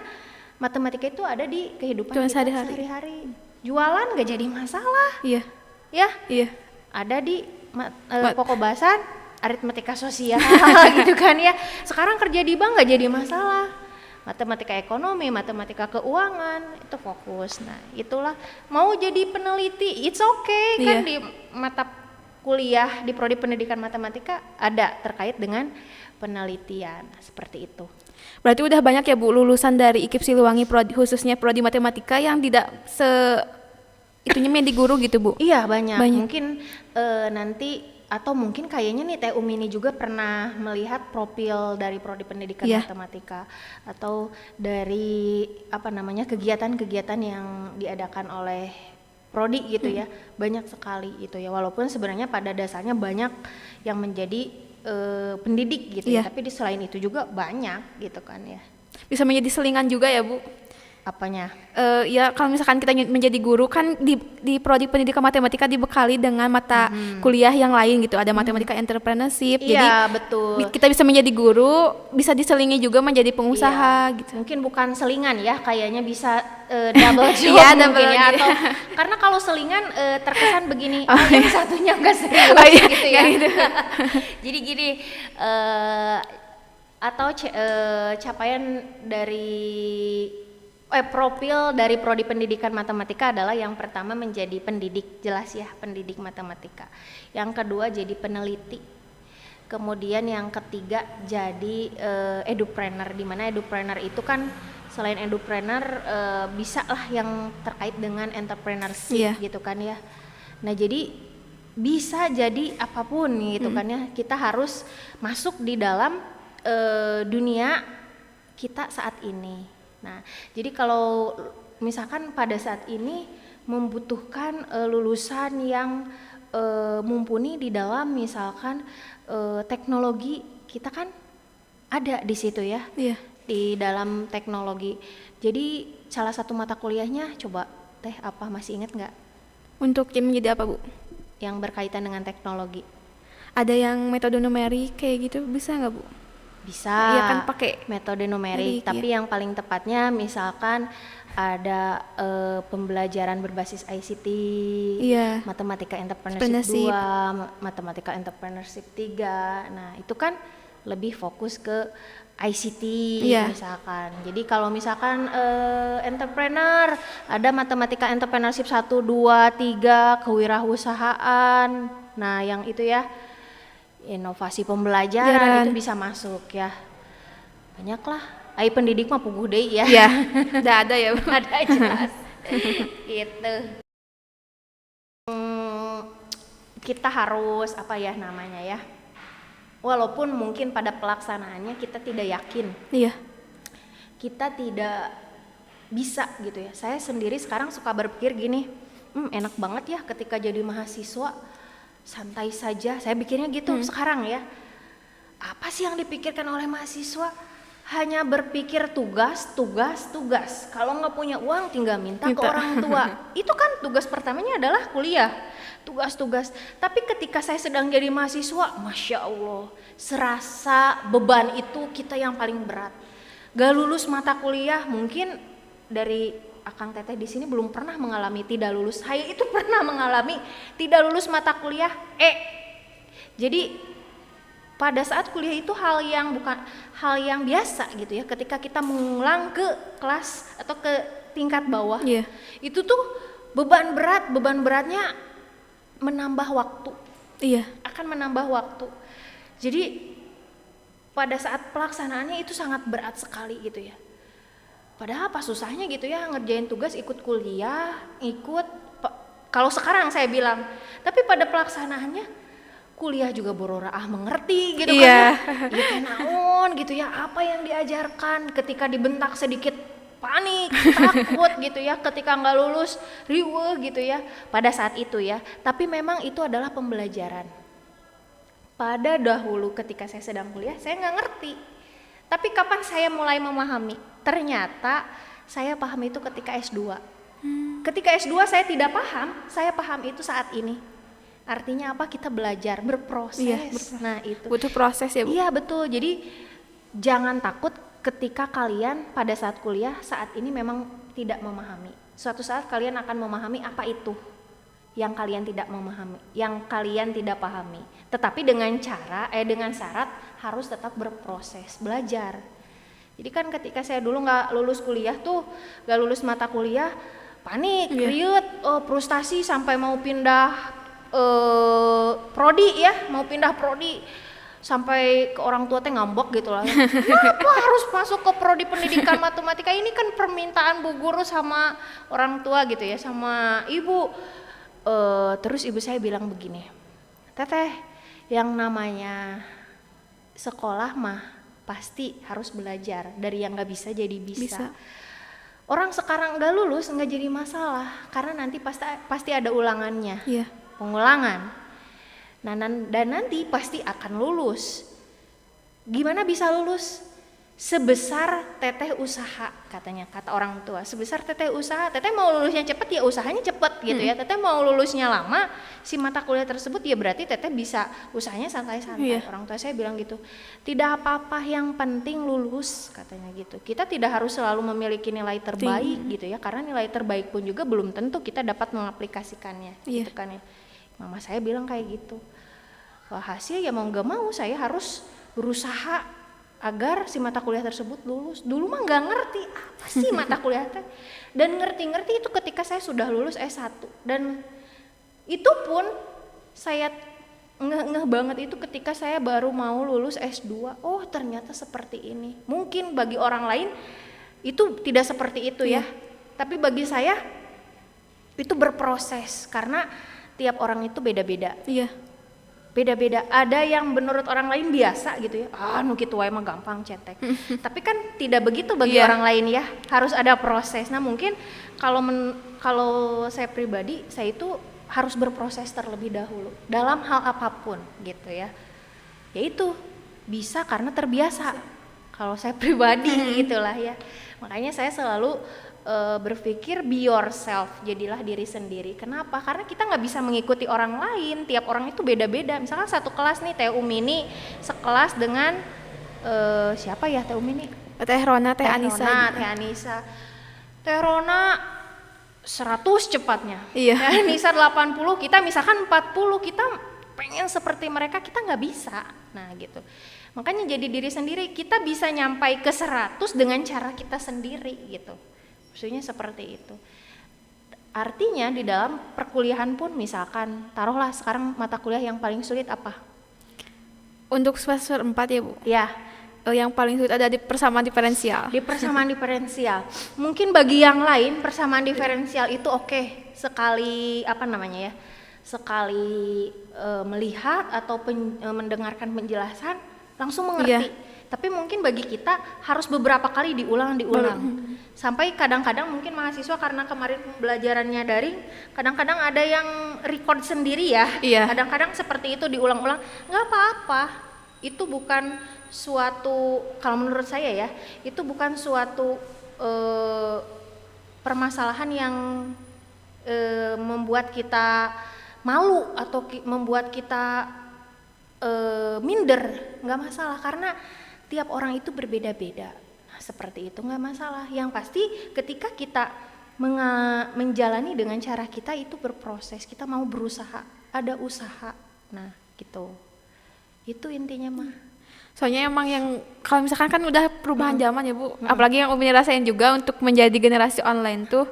matematika itu ada di kehidupan kita sehari-hari. Jualan gak jadi masalah. Iya. Ya. Iya. ada di Mat- pokok bahasan aritmetika sosial gitu kan ya. Sekarang kerja di bank nggak jadi masalah. Matematika ekonomi, matematika keuangan itu fokus. Nah, itulah mau jadi peneliti, it's okay kan Iya. di mata kuliah di prodi pendidikan matematika ada terkait dengan penelitian seperti itu. Berarti udah banyak ya Bu lulusan dari IKIP Siliwangi khususnya prodi matematika yang tidak itunya menjadi guru gitu Bu. Iya banyak. Banyak. Mungkin nanti atau mungkin kayaknya nih TU Mini juga pernah melihat profil dari prodi pendidikan Iya. matematika atau dari apa namanya kegiatan-kegiatan yang diadakan oleh prodi gitu ya. Banyak sekali gitu ya. Walaupun sebenarnya pada dasarnya banyak yang menjadi pendidik gitu ya. Iya. Tapi di selain itu juga banyak gitu kan ya. Bisa menjadi selingan juga ya Bu. Apanya? Ya kalau misalkan kita menjadi guru kan di prodi pendidikan matematika dibekali dengan mata kuliah yang lain gitu, ada matematika entrepreneurship, jadi Iya betul. kita bisa menjadi guru, bisa diselingi juga menjadi pengusaha gitu. Mungkin bukan selingan ya, kayaknya bisa double job Iya, mungkin double ya. gitu. Atau karena kalau selingan terkesan begini, Oh, yang iya. satunya enggak serius Oh, iya, gitu ya. nggak gitu. Jadi gini, atau capaian dari profil dari prodi pendidikan matematika adalah yang pertama menjadi pendidik, jelas ya, pendidik matematika. Yang kedua jadi peneliti. Kemudian yang ketiga jadi edupreneur, di mana edupreneur itu kan selain edupreneur bisa lah yang terkait dengan entrepreneurship Iya. gitu kan ya. Nah jadi bisa jadi apapun gitu kan ya. Kita harus masuk di dalam dunia kita saat ini. Nah jadi kalau misalkan pada saat ini membutuhkan lulusan yang mumpuni di dalam misalkan teknologi, kita kan ada di situ ya. Iya. Di dalam teknologi. Jadi salah satu mata kuliahnya coba Teh apa masih ingat nggak Untuk menjadi apa Bu? yang berkaitan dengan teknologi? Ada yang metode numerik kayak gitu, bisa nggak Bu? Bisa. Iya kan pakai metode numerik, numerik, tapi yang paling tepatnya misalkan ada pembelajaran berbasis ICT, Iya. matematika entrepreneurship Entrepreneurship. 2, matematika entrepreneurship 3. Nah, itu kan lebih fokus ke ICT Iya. misalkan. Jadi kalau misalkan entrepreneur ada matematika entrepreneurship 1, 2, 3, kewirausahaan. Nah, yang itu ya inovasi pembelajaran Jaran. itu bisa masuk ya. Banyak lah. Ai pendidik mah puguh deui ya. Iya. Udah ada ya Bu. Ada jelas. Gitu. Kita harus apa ya namanya ya. Walaupun mungkin pada pelaksanaannya kita tidak yakin, Iya. kita tidak bisa gitu ya. Saya sendiri sekarang suka berpikir gini, enak banget ya ketika jadi mahasiswa santai saja. Saya pikirnya gitu sekarang ya. Apa sih yang dipikirkan oleh mahasiswa? Hanya berpikir tugas. Kalau nggak punya uang tinggal minta ke Minta. orang tua. Itu kan tugas pertamanya adalah kuliah. Tugas. Tapi ketika saya sedang jadi mahasiswa, Masya Allah, serasa beban itu kita yang paling berat. Gak lulus mata kuliah, mungkin dari Akang Teteh di sini belum pernah mengalami tidak lulus. Saya itu pernah mengalami tidak lulus mata kuliah. Jadi pada saat kuliah itu bukan hal yang biasa gitu ya. Ketika kita mengulang ke kelas atau ke tingkat bawah, Iya. itu tuh beban beratnya menambah waktu, Iya. akan menambah waktu. Jadi pada saat pelaksanaannya itu sangat berat sekali gitu ya. Padahal apa susahnya gitu ya ngerjain tugas, ikut kuliah, kalau sekarang saya bilang, tapi pada pelaksanaannya kuliah juga bororaah mengerti gitu Iya. kan ya. Ya naon gitu ya, apa yang diajarkan, ketika dibentak sedikit panik, takut gitu ya, ketika nggak lulus riweuh gitu ya pada saat itu ya. Tapi memang itu adalah pembelajaran. Pada dahulu ketika saya sedang kuliah saya nggak ngerti, tapi kapan saya mulai memahami? Ternyata saya paham itu ketika S2. Ketika S2 saya tidak paham, saya paham itu saat ini. Artinya apa? Kita belajar, berproses. Iya, Nah itu Butuh proses ya Bu. iya betul. Jadi jangan takut ketika kalian pada saat kuliah saat ini memang tidak memahami. Suatu saat kalian akan memahami apa itu yang kalian tidak memahami, yang kalian tidak pahami. Tetapi dengan syarat harus tetap berproses belajar. Jadi kan ketika saya dulu nggak lulus kuliah tuh, nggak lulus mata kuliah, panik, riut, frustasi sampai mau pindah prodi ya, mau pindah prodi. Sampai ke orang tua teh ngambek gitu lah. Kenapa harus masuk ke prodi pendidikan matematika, ini kan permintaan bu guru sama orang tua gitu ya, sama ibu. Terus ibu saya bilang begini, teteh, yang namanya sekolah mah pasti harus belajar, dari yang nggak bisa jadi bisa. Orang sekarang nggak lulus nggak jadi masalah, karena nanti pasti ada ulangannya, pengulangan. Nah, dan nanti pasti akan lulus. Gimana bisa lulus? Sebesar teteh usaha, katanya, kata orang tua. Sebesar teteh usaha, teteh mau lulusnya cepet ya usahanya cepet gitu ya. Teteh mau lulusnya lama, si mata kuliah tersebut ya berarti teteh bisa usahanya santai-santai. Orang tua saya bilang gitu. Tidak apa-apa, yang penting lulus, katanya gitu. Kita tidak harus selalu memiliki nilai terbaik gitu ya, karena nilai terbaik pun juga belum tentu kita dapat mengaplikasikannya gitu kan ya. Mama saya bilang kayak gitu. Wah, hasil ya mau gak mau saya harus berusaha agar si mata kuliah tersebut lulus. Dulu mah gak ngerti apa sih mata kuliah teh. Dan ngerti-ngerti itu ketika saya sudah lulus S1. Dan itu pun saya ngeh banget itu ketika saya baru mau lulus S2. Oh, ternyata seperti ini. Mungkin bagi orang lain itu tidak seperti itu ya. Tapi bagi saya itu berproses, karena tiap orang itu beda-beda. Beda-beda. Ada yang menurut orang lain biasa gitu ya. Nu kitu wae mah gampang cetek. Tapi kan tidak begitu bagi orang lain ya. Harus ada proses. Nah, mungkin kalau saya pribadi, saya itu harus berproses terlebih dahulu dalam hal apapun gitu ya. Yaitu bisa karena terbiasa. Kalau saya pribadi gitulah ya. Makanya saya selalu berpikir be yourself, jadilah diri sendiri. Kenapa? Karena kita nggak bisa mengikuti orang lain, tiap orang itu beda-beda. Misalkan satu kelas nih, Teh Umini sekelas dengan siapa ya Teh Umini? Teh Rona, Teh Anissa. Teh Rona 100 cepatnya. Teh Anissa 80, kita misalkan 40, kita pengen seperti mereka, kita nggak bisa. Nah gitu. Makanya jadi diri sendiri, kita bisa nyampai ke 100 dengan cara kita sendiri gitu. Maksudnya seperti itu. Artinya di dalam perkuliahan pun, misalkan taruhlah sekarang mata kuliah yang paling sulit apa? Untuk semester 4 ya Bu? Ya. Yang paling sulit ada di persamaan diferensial. Di persamaan diferensial. Mungkin bagi yang lain persamaan diferensial itu oke. Sekali sekali melihat atau mendengarkan penjelasan langsung mengerti. Tapi mungkin bagi kita harus beberapa kali diulang sampai kadang-kadang mungkin mahasiswa karena kemarin pembelajarannya daring, kadang-kadang ada yang record sendiri ya. Kadang-kadang seperti itu diulang-ulang, nggak apa-apa. Itu bukan suatu, kalau menurut saya ya, itu bukan suatu permasalahan yang membuat kita malu atau membuat kita minder, nggak masalah, karena tiap orang itu berbeda-beda. Nah, seperti itu nggak masalah. Yang pasti ketika kita menjalani dengan cara kita itu berproses, kita mau berusaha, ada usaha. Nah gitu. Itu intinya mah. Soalnya emang yang kalau misalkan kan udah perubahan zaman ya Bu, apalagi yang Umi rasain juga untuk menjadi generasi online tuh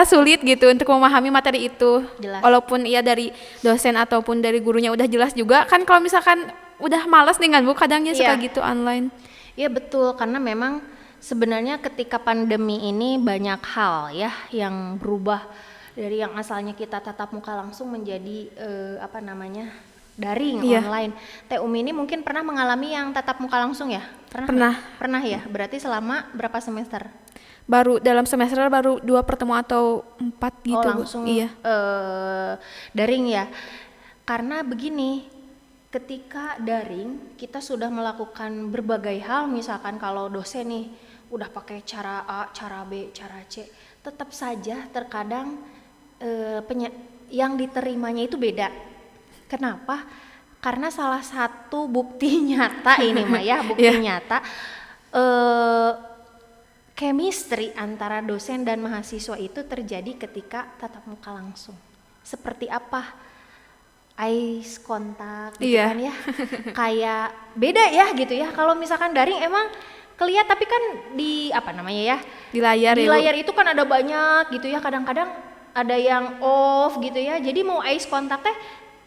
sulit gitu untuk memahami materi itu. Jelas. Walaupun ia dari dosen ataupun dari gurunya udah jelas juga kan, kalau misalkan udah malas nih kan Bu, kadangnya suka gitu online. Iya betul, karena memang sebenarnya ketika pandemi ini banyak hal ya yang berubah dari yang asalnya kita tatap muka langsung menjadi daring, online. Teh Umi ini mungkin pernah mengalami yang tatap muka langsung ya? Pernah ya? Berarti selama berapa semester? Baru dalam semester baru 2 pertemuan atau 4 gitu. Oh langsung daring ya? Karena begini, ketika daring kita sudah melakukan berbagai hal, misalkan kalau dosen nih udah pakai cara A, cara B, cara C, tetap saja terkadang yang diterimanya itu beda. Kenapa? Karena salah satu bukti nyata ini Maya, nyata chemistry antara dosen dan mahasiswa itu terjadi ketika tatap muka langsung. Seperti apa? Eyes contact gitu Iya. kan ya. Kayak beda ya gitu ya. Kalau misalkan daring emang kelihatan, tapi kan di apa namanya ya? Di layar Di ya, Bu. layar itu kan ada banyak gitu ya. Kadang-kadang ada yang off gitu ya. Jadi mau eyes contact teh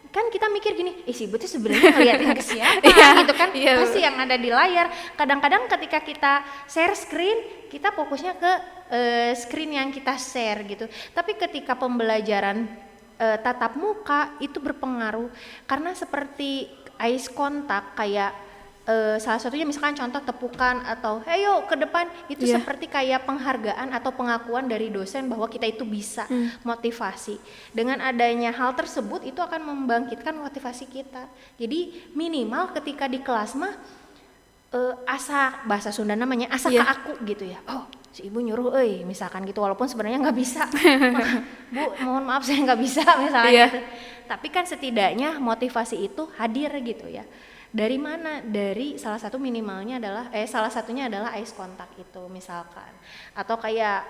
kan kita mikir gini, si Ibu tuh sebenarnya ngeliatin ke siapa Iya, gitu kan, iya, Bu. pasti yang ada di layar. Kadang-kadang ketika kita share screen, kita fokusnya ke screen yang kita share gitu. Tapi ketika pembelajaran tatap muka itu berpengaruh, karena seperti eyes contact kayak salah satunya misalkan contoh tepukan atau ayo ke depan, itu Iya. seperti kayak penghargaan atau pengakuan dari dosen bahwa kita itu bisa, motivasi. Dengan adanya hal tersebut itu akan membangkitkan motivasi kita. Jadi minimal ketika di kelas mah asa, bahasa Sunda namanya asa Iya. ke aku gitu ya. Oh, si Ibu nyuruh misalkan gitu, walaupun sebenarnya nggak bisa. Bu, mohon maaf saya nggak bisa misalnya Iya. gitu. Tapi kan setidaknya motivasi itu hadir gitu ya. Dari mana? Dari salah satu minimalnya adalah salah satunya adalah eyes contact itu misalkan. Atau kayak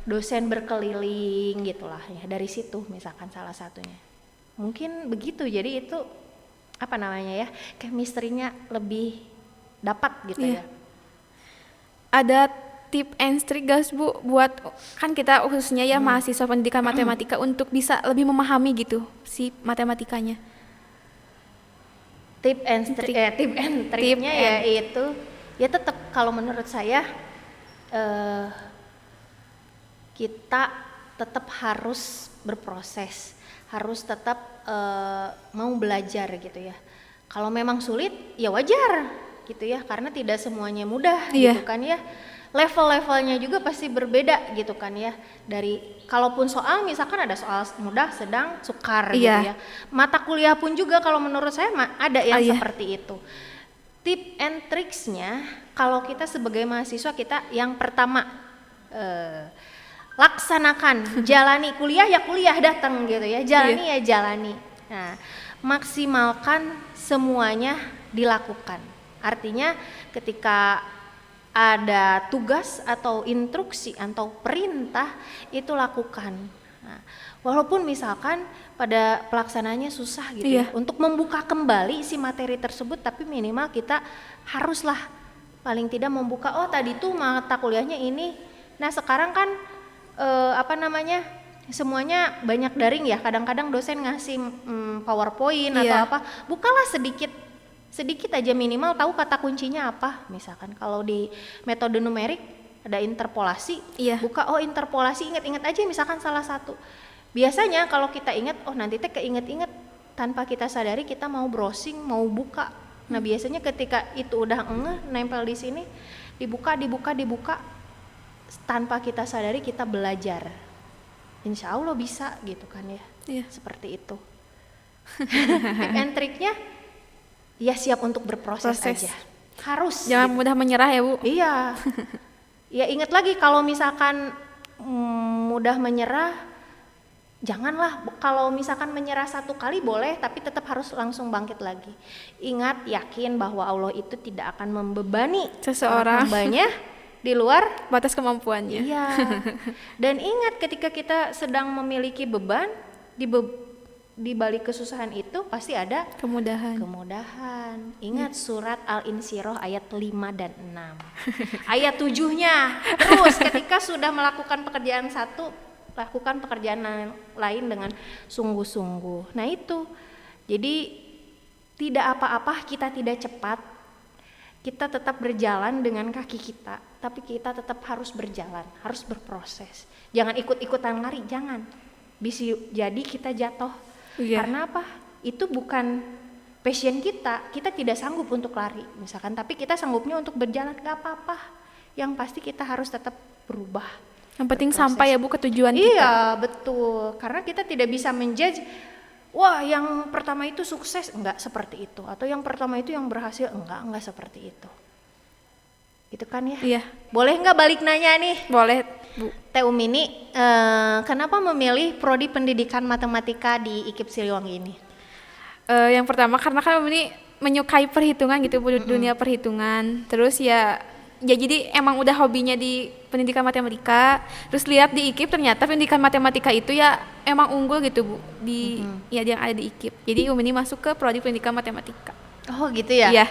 dosen berkeliling gitulah ya, dari situ misalkan salah satunya. Mungkin begitu. Jadi itu apa namanya ya? Chemistry-nya lebih dapat gitu Iya. ya. Ada tip and trik guys, Bu, buat kan kita khususnya ya mahasiswa pendidikan matematika untuk bisa lebih memahami gitu si matematikanya. Tip and triknya ya itu ya tetap kalau menurut saya kita tetap harus berproses, harus tetap mau belajar gitu ya. Kalau memang sulit ya wajar gitu ya, karena tidak semuanya mudah Iya. gitu kan ya. Level-levelnya juga pasti berbeda gitu kan ya. Dari kalaupun soal misalkan ada soal mudah, sedang, sukar gitu Iya. ya. Mata kuliah pun juga kalau menurut saya ada yang Iya. seperti itu. Tip and tricksnya kalau kita sebagai mahasiswa, kita yang pertama laksanakan, jalani. Kuliah ya kuliah, datang gitu ya, jalani ya jalani. Nah, maksimalkan semuanya dilakukan. Artinya ketika ada tugas atau instruksi atau perintah itu lakukan. Nah, walaupun misalkan pada pelaksananya susah gitu Iya. ya, untuk membuka kembali si materi tersebut, tapi minimal kita haruslah paling tidak membuka, oh tadi tuh mata kuliahnya ini. Nah sekarang kan semuanya banyak daring ya, kadang-kadang dosen ngasih PowerPoint atau Iya. apa, bukalah sedikit aja, minimal tahu kata kuncinya apa. Misalkan kalau di metode numerik ada interpolasi, Iya. buka interpolasi, ingat-ingat aja misalkan salah satu. Biasanya kalau kita ingat, nanti teh keinget-inget, tanpa kita sadari kita mau browsing, mau buka. Nah biasanya ketika itu udah nempel di sini, dibuka, tanpa kita sadari kita belajar. Insya Allah bisa gitu kan ya. Iya. Seperti itu. Tip and triknya ya siap untuk berproses Proses. aja. Harus. Jangan mudah menyerah ya, Bu. Iya. Ya ingat lagi, kalau misalkan mudah menyerah, janganlah. Kalau misalkan menyerah satu kali boleh, tapi tetap harus langsung bangkit lagi. Ingat, yakin bahwa Allah itu tidak akan membebani Seseorang. hambanya di luar. Batas kemampuannya. Iya. Dan ingat, ketika kita sedang memiliki beban, di balik kesusahan itu pasti ada Kemudahan. kemudahan. Ingat surat Al-Insyirah ayat 5 dan 6. Ayat 7-nya. Terus ketika sudah melakukan pekerjaan satu, lakukan pekerjaan lain dengan sungguh-sungguh. Nah itu. Jadi tidak apa-apa kita tidak cepat. Kita tetap berjalan dengan kaki kita, tapi kita tetap harus berjalan, harus berproses. Jangan ikut-ikutan lari, jangan. Bisa jadi kita jatuh. Iya. Karena apa? Itu bukan passion kita tidak sanggup untuk lari misalkan, tapi kita sanggupnya untuk berjalan, gak apa-apa. Yang pasti kita harus tetap berubah. Yang penting berproses. sampai ya, Bu, ke tujuan kita. Iya, betul. Karena kita tidak bisa menjudge, wah yang pertama itu sukses, enggak seperti itu. Atau yang pertama itu yang berhasil, enggak seperti itu. Gitu kan ya? Iya. Boleh nggak balik nanya nih? Boleh, Bu. Teh Umini, kenapa memilih prodi pendidikan matematika di IKIP Siliwangi ini? Yang pertama karena kan ini menyukai perhitungan gitu, Bu, dunia perhitungan. Terus ya Ya jadi emang udah hobinya di pendidikan matematika, terus lihat di IKIP ternyata pendidikan matematika itu ya emang unggul gitu Bu di ya yang ada di IKIP. Jadi Umi ini masuk ke prodi pendidikan matematika. Oh gitu ya? Iya.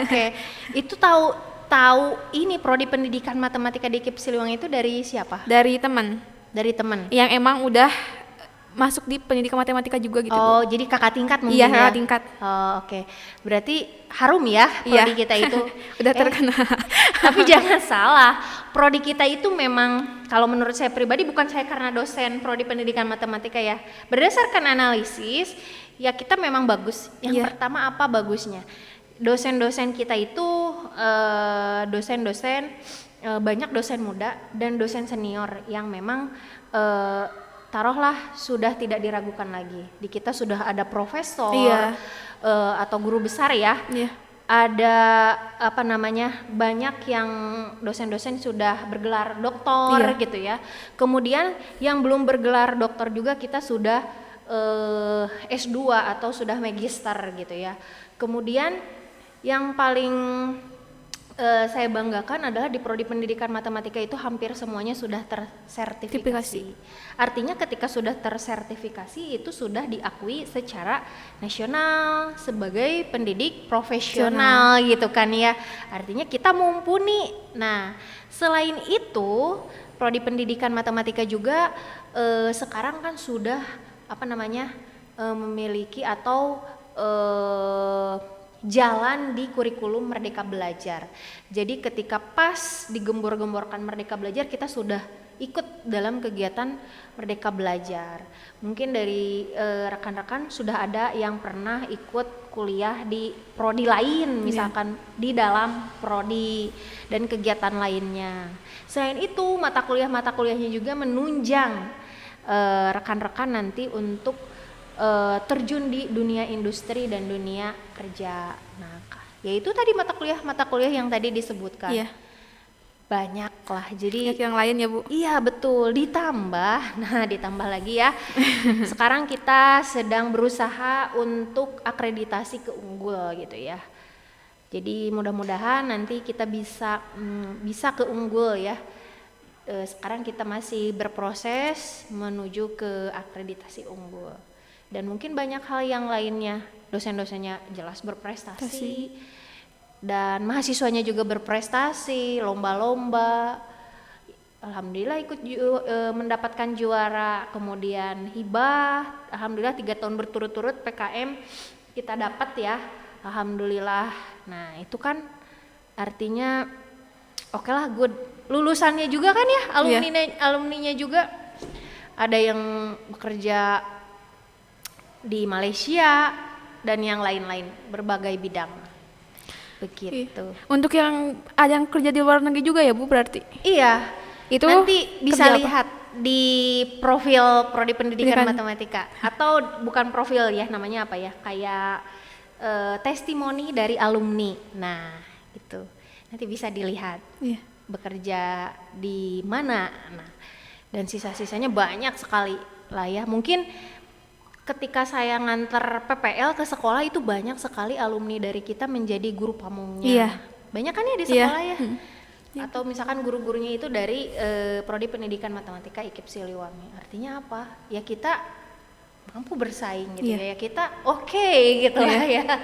Oke. Itu tahu ini prodi pendidikan matematika di IKIP Siliwangi itu dari siapa? Dari teman Dari teman. yang emang udah masuk di pendidikan matematika juga gitu Oh, Bu. jadi kakak tingkat mungkin Iya, ya? kakak tingkat. Oh, oke. Berarti harum ya prodi kita itu. Udah terkenal. Tapi jangan salah, prodi kita itu memang kalau menurut saya pribadi, bukan saya karena dosen prodi pendidikan matematika ya. Berdasarkan analisis, ya kita memang bagus. Yang pertama apa bagusnya? Dosen-dosen kita itu banyak dosen muda dan dosen senior yang memang taruhlah sudah tidak diragukan lagi. Di kita sudah ada profesor atau guru besar ya. Ada banyak yang dosen-dosen sudah bergelar doktor gitu ya. Kemudian yang belum bergelar doktor juga kita sudah S2 atau sudah magister gitu ya. Kemudian yang paling saya banggakan adalah di prodi pendidikan matematika itu hampir semuanya sudah tersertifikasi. Artinya ketika sudah tersertifikasi itu sudah diakui secara nasional sebagai pendidik profesional gitu kan ya. Artinya kita mumpuni. Nah, selain itu prodi pendidikan matematika juga sekarang kan sudah memiliki atau jalan di kurikulum Merdeka Belajar. Jadi ketika pas digembor-gemborkan Merdeka Belajar, kita sudah ikut dalam kegiatan Merdeka Belajar. Mungkin dari rekan-rekan sudah ada yang pernah ikut kuliah di prodi lain, misalkan di dalam prodi dan kegiatan lainnya. Selain itu, mata kuliahnya juga menunjang rekan-rekan nanti untuk terjun di dunia industri dan dunia kerja. Nah, yaitu tadi mata kuliah yang tadi disebutkan. Banyak lah. Jadi yang lain ya Bu. Iya betul. Ditambah lagi ya. Sekarang kita sedang berusaha untuk akreditasi keunggul gitu ya. Jadi mudah-mudahan nanti kita bisa keunggul ya. Sekarang kita masih berproses menuju ke akreditasi unggul. Dan mungkin banyak hal yang lainnya, dosen-dosennya jelas berprestasi dan mahasiswanya juga berprestasi, lomba-lomba, alhamdulillah ikut mendapatkan juara, kemudian hibah, alhamdulillah 3 tahun berturut-turut PKM kita dapat ya, alhamdulillah. Nah itu kan artinya oke lah, good. Lulusannya juga kan ya, alumninya juga ada yang bekerja di Malaysia dan yang lain-lain, berbagai bidang begitu. Untuk yang ada yang kerja di luar negeri juga ya Bu berarti? Iya, itu nanti bisa lihat di profil prodi pendidikan matematika atau bukan profil ya, namanya apa ya, kayak testimoni dari alumni. Nah itu nanti bisa dilihat bekerja di mana. Nah, dan sisa-sisanya banyak sekali lah ya. Mungkin ketika saya nganter PPL ke sekolah itu banyak sekali alumni dari kita menjadi guru pamungnya. Banyak kan ya di sekolah ya. Atau misalkan guru-gurunya itu dari prodi pendidikan matematika IKIP Siliwangi. Artinya apa? Ya kita mampu bersaing gitu ya. Kita oke gitu ya.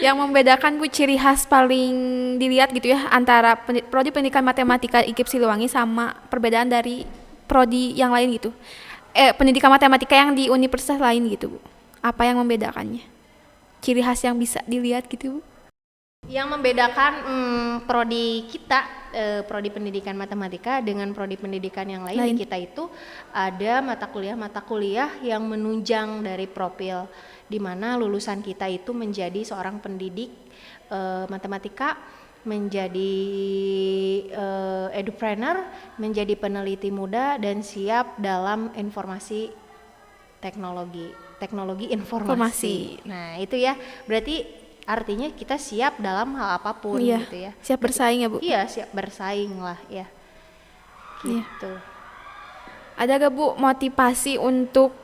Yang membedakan Bu ciri khas paling dilihat gitu ya antara prodi pendidikan matematika IKIP Siliwangi sama perbedaan dari prodi yang lain gitu. Pendidikan matematika yang di universitas lain gitu Bu. Apa yang membedakannya? Ciri khas yang bisa dilihat gitu Bu? Yang membedakan prodi kita, prodi pendidikan matematika dengan prodi pendidikan yang lain. Di kita itu ada mata kuliah yang menunjang dari profil, di mana lulusan kita itu menjadi seorang pendidik matematika, menjadi edupreneur, menjadi peneliti muda dan siap dalam teknologi informasi. Nah itu ya, berarti artinya kita siap dalam hal apapun gitu ya. Siap bersaing ya Bu? Iya, siap bersaing lah ya. Gitu. Ada gak Bu motivasi untuk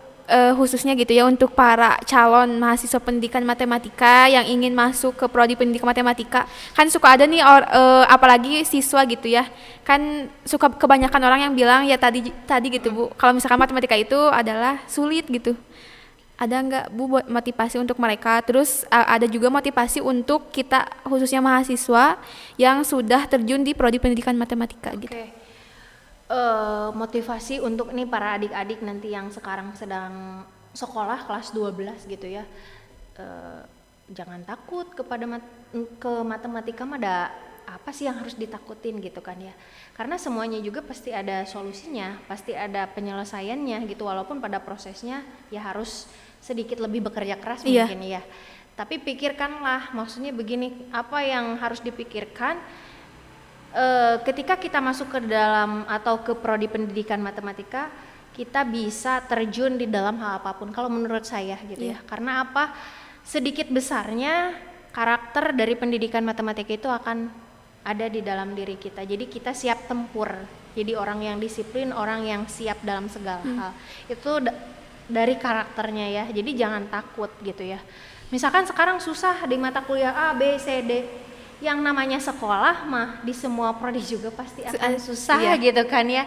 khususnya gitu ya untuk para calon mahasiswa pendidikan matematika yang ingin masuk ke prodi pendidikan matematika, kan suka ada nih apalagi siswa gitu ya, kan suka kebanyakan orang yang bilang ya tadi tadi gitu Bu, kalau misalkan matematika itu adalah sulit gitu. Ada nggak Bu buat motivasi untuk mereka? Terus ada juga motivasi untuk kita khususnya mahasiswa yang sudah terjun di prodi pendidikan matematika gitu. Oke. Motivasi untuk nih para adik-adik nanti yang sekarang sedang sekolah kelas 12 gitu ya. Jangan takut ke matematika mah ada apa sih yang harus ditakutin gitu kan ya. Karena semuanya juga pasti ada solusinya, pasti ada penyelesaiannya gitu, walaupun pada prosesnya ya harus sedikit lebih bekerja keras mungkin ya. Tapi pikirkanlah, maksudnya begini, apa yang harus dipikirkan ketika kita masuk ke dalam atau ke prodi pendidikan matematika, kita bisa terjun di dalam hal apapun kalau menurut saya gitu ya. Karena apa? Sedikit besarnya karakter dari pendidikan matematika itu akan ada di dalam diri kita. Jadi kita siap tempur. Jadi orang yang disiplin, orang yang siap dalam segala hal. Itu dari karakternya ya. Jadi jangan takut gitu ya. Misalkan sekarang susah di mata kuliah A, B, C, D. Yang namanya sekolah mah di semua prodi juga pasti akan susah gitu kan ya.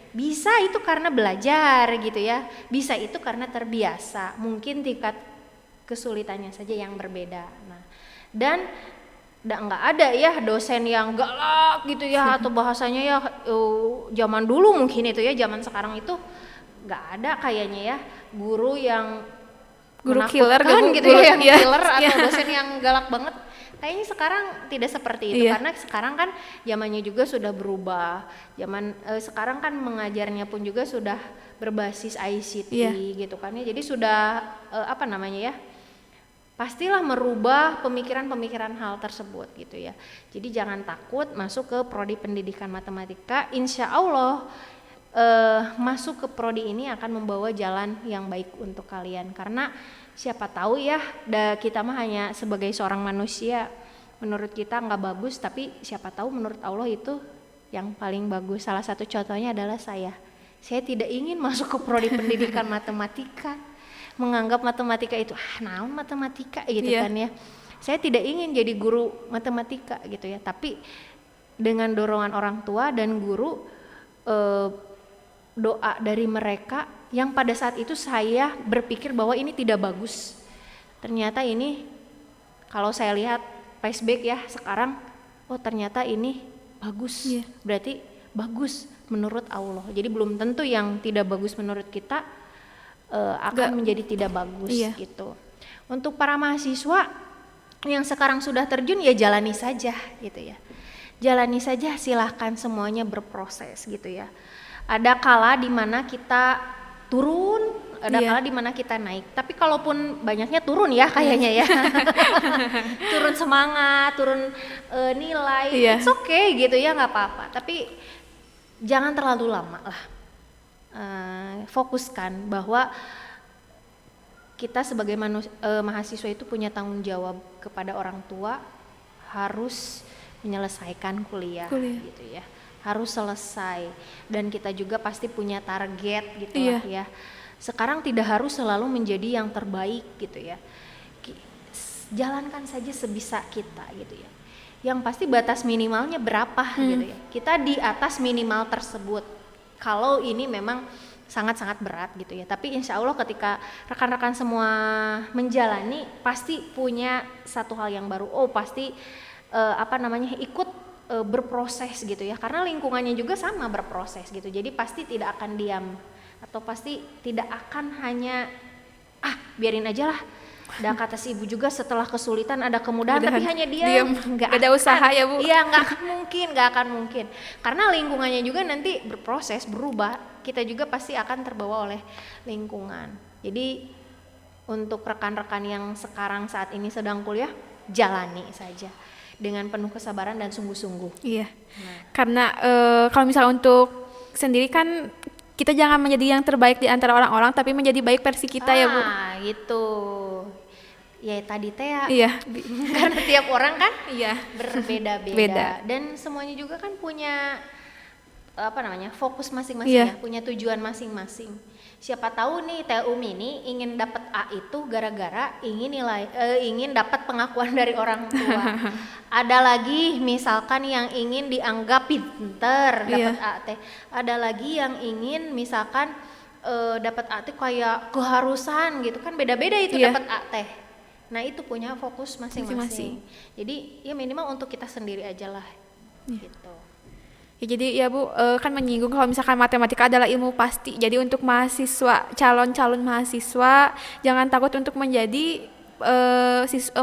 Bisa itu karena belajar gitu ya, bisa itu karena terbiasa, mungkin tingkat kesulitannya saja yang berbeda. Nah, dan nggak ada ya dosen yang galak gitu ya, atau bahasanya ya zaman dulu mungkin itu ya, zaman sekarang itu nggak ada kayaknya ya guru yang guru killer gitu ya, yang killer atau dosen yang galak banget. Kayaknya sekarang tidak seperti itu karena sekarang kan zamannya juga sudah berubah. Sekarang kan mengajarnya pun juga sudah berbasis ICT gitu kan ya. Jadi sudah pastilah merubah pemikiran-pemikiran hal tersebut gitu ya. Jadi jangan takut masuk ke prodi pendidikan matematika. Insya Allah masuk ke prodi ini akan membawa jalan yang baik untuk kalian, karena siapa tahu ya, kita mah hanya sebagai seorang manusia, menurut kita nggak bagus, tapi siapa tahu menurut Allah itu yang paling bagus. Salah satu contohnya adalah saya tidak ingin masuk ke prodi pendidikan matematika, menganggap matematika itu naon matematika gitu kan ya. Saya tidak ingin jadi guru matematika gitu ya, tapi dengan dorongan orang tua dan guru, doa dari mereka yang pada saat itu saya berpikir bahwa ini tidak bagus. Ternyata ini kalau saya lihat flashback ya sekarang, oh ternyata ini bagus. Berarti bagus menurut Allah. Jadi belum tentu yang tidak bagus menurut kita akan menjadi tidak bagus gitu. Untuk para mahasiswa yang sekarang sudah terjun ya jalani saja gitu ya. Jalani saja, silahkan semuanya berproses gitu ya. Ada kala di mana kita turun, ada kala di mana kita naik. Tapi kalaupun banyaknya turun ya kayaknya ya. Turun semangat, turun nilai, it's okay gitu ya, nggak apa-apa. Tapi jangan terlalu lama lah. Fokuskan bahwa kita sebagai mahasiswa itu punya tanggung jawab kepada orang tua, harus menyelesaikan kuliah. Gitu ya. Harus selesai, dan kita juga pasti punya target gitu ya. Sekarang tidak harus selalu menjadi yang terbaik gitu ya. Jalankan saja sebisa kita gitu ya. Yang pasti batas minimalnya berapa gitu ya. Kita di atas minimal tersebut. Kalau ini memang sangat-sangat berat gitu ya. Tapi insya Allah ketika rekan-rekan semua menjalani, pasti punya satu hal yang baru. Oh pasti ikut berproses gitu ya, karena lingkungannya juga sama berproses gitu. Jadi pasti tidak akan diam, atau pasti tidak akan hanya biarin aja lah. Dan kata si ibu juga, setelah kesulitan ada kemudahan, tapi hanya diam, nggak ada usaha ya Bu. Iya, nggak akan mungkin, karena lingkungannya juga nanti berproses, berubah. Kita juga pasti akan terbawa oleh lingkungan. Jadi untuk rekan-rekan yang sekarang saat ini sedang kuliah, jalani saja dengan penuh kesabaran dan sungguh-sungguh. Karena kalau misalnya untuk sendiri kan kita jangan menjadi yang terbaik di antara orang-orang, tapi menjadi baik versi kita ya Bu. Gitu. Ya tadi teh karena tiap orang kan berbeda-beda dan semuanya juga kan punya fokus masing-masing ya, punya tujuan masing-masing. Siapa tahu nih Teh Umi ini ingin dapat A itu gara-gara ingin dapat pengakuan dari orang tua. Ada lagi misalkan yang ingin dianggap pinter dapat A teh. Ada lagi yang ingin misalkan dapat A teh kayak keharusan gitu kan, beda-beda itu dapat A teh. Nah itu punya fokus masing-masing. Jadi ya minimal untuk kita sendiri aja lah gitu. Ya, jadi ya Bu, kan menyinggung kalau misalkan matematika adalah ilmu pasti. Jadi untuk mahasiswa, calon-calon mahasiswa jangan takut untuk menjadi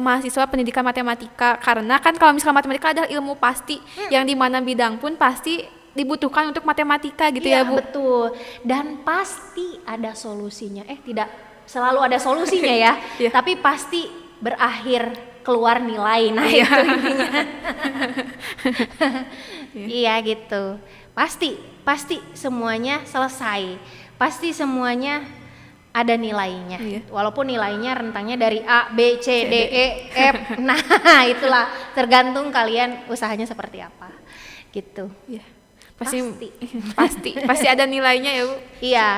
mahasiswa pendidikan matematika, karena kan kalau misalkan matematika adalah ilmu pasti yang dimana bidang pun pasti dibutuhkan untuk matematika gitu ya Bu. Betul. Dan pasti ada solusinya. Tidak selalu ada solusinya ya, tapi pasti berakhir keluar nilai. Nah itu intinya. Iya gitu. Pasti semuanya selesai. Pasti semuanya ada nilainya. Walaupun nilainya rentangnya dari A, B, C, D, E, F. Nah, itulah tergantung kalian usahanya seperti apa. Gitu. Pasti ada nilainya ya Bu. Iya.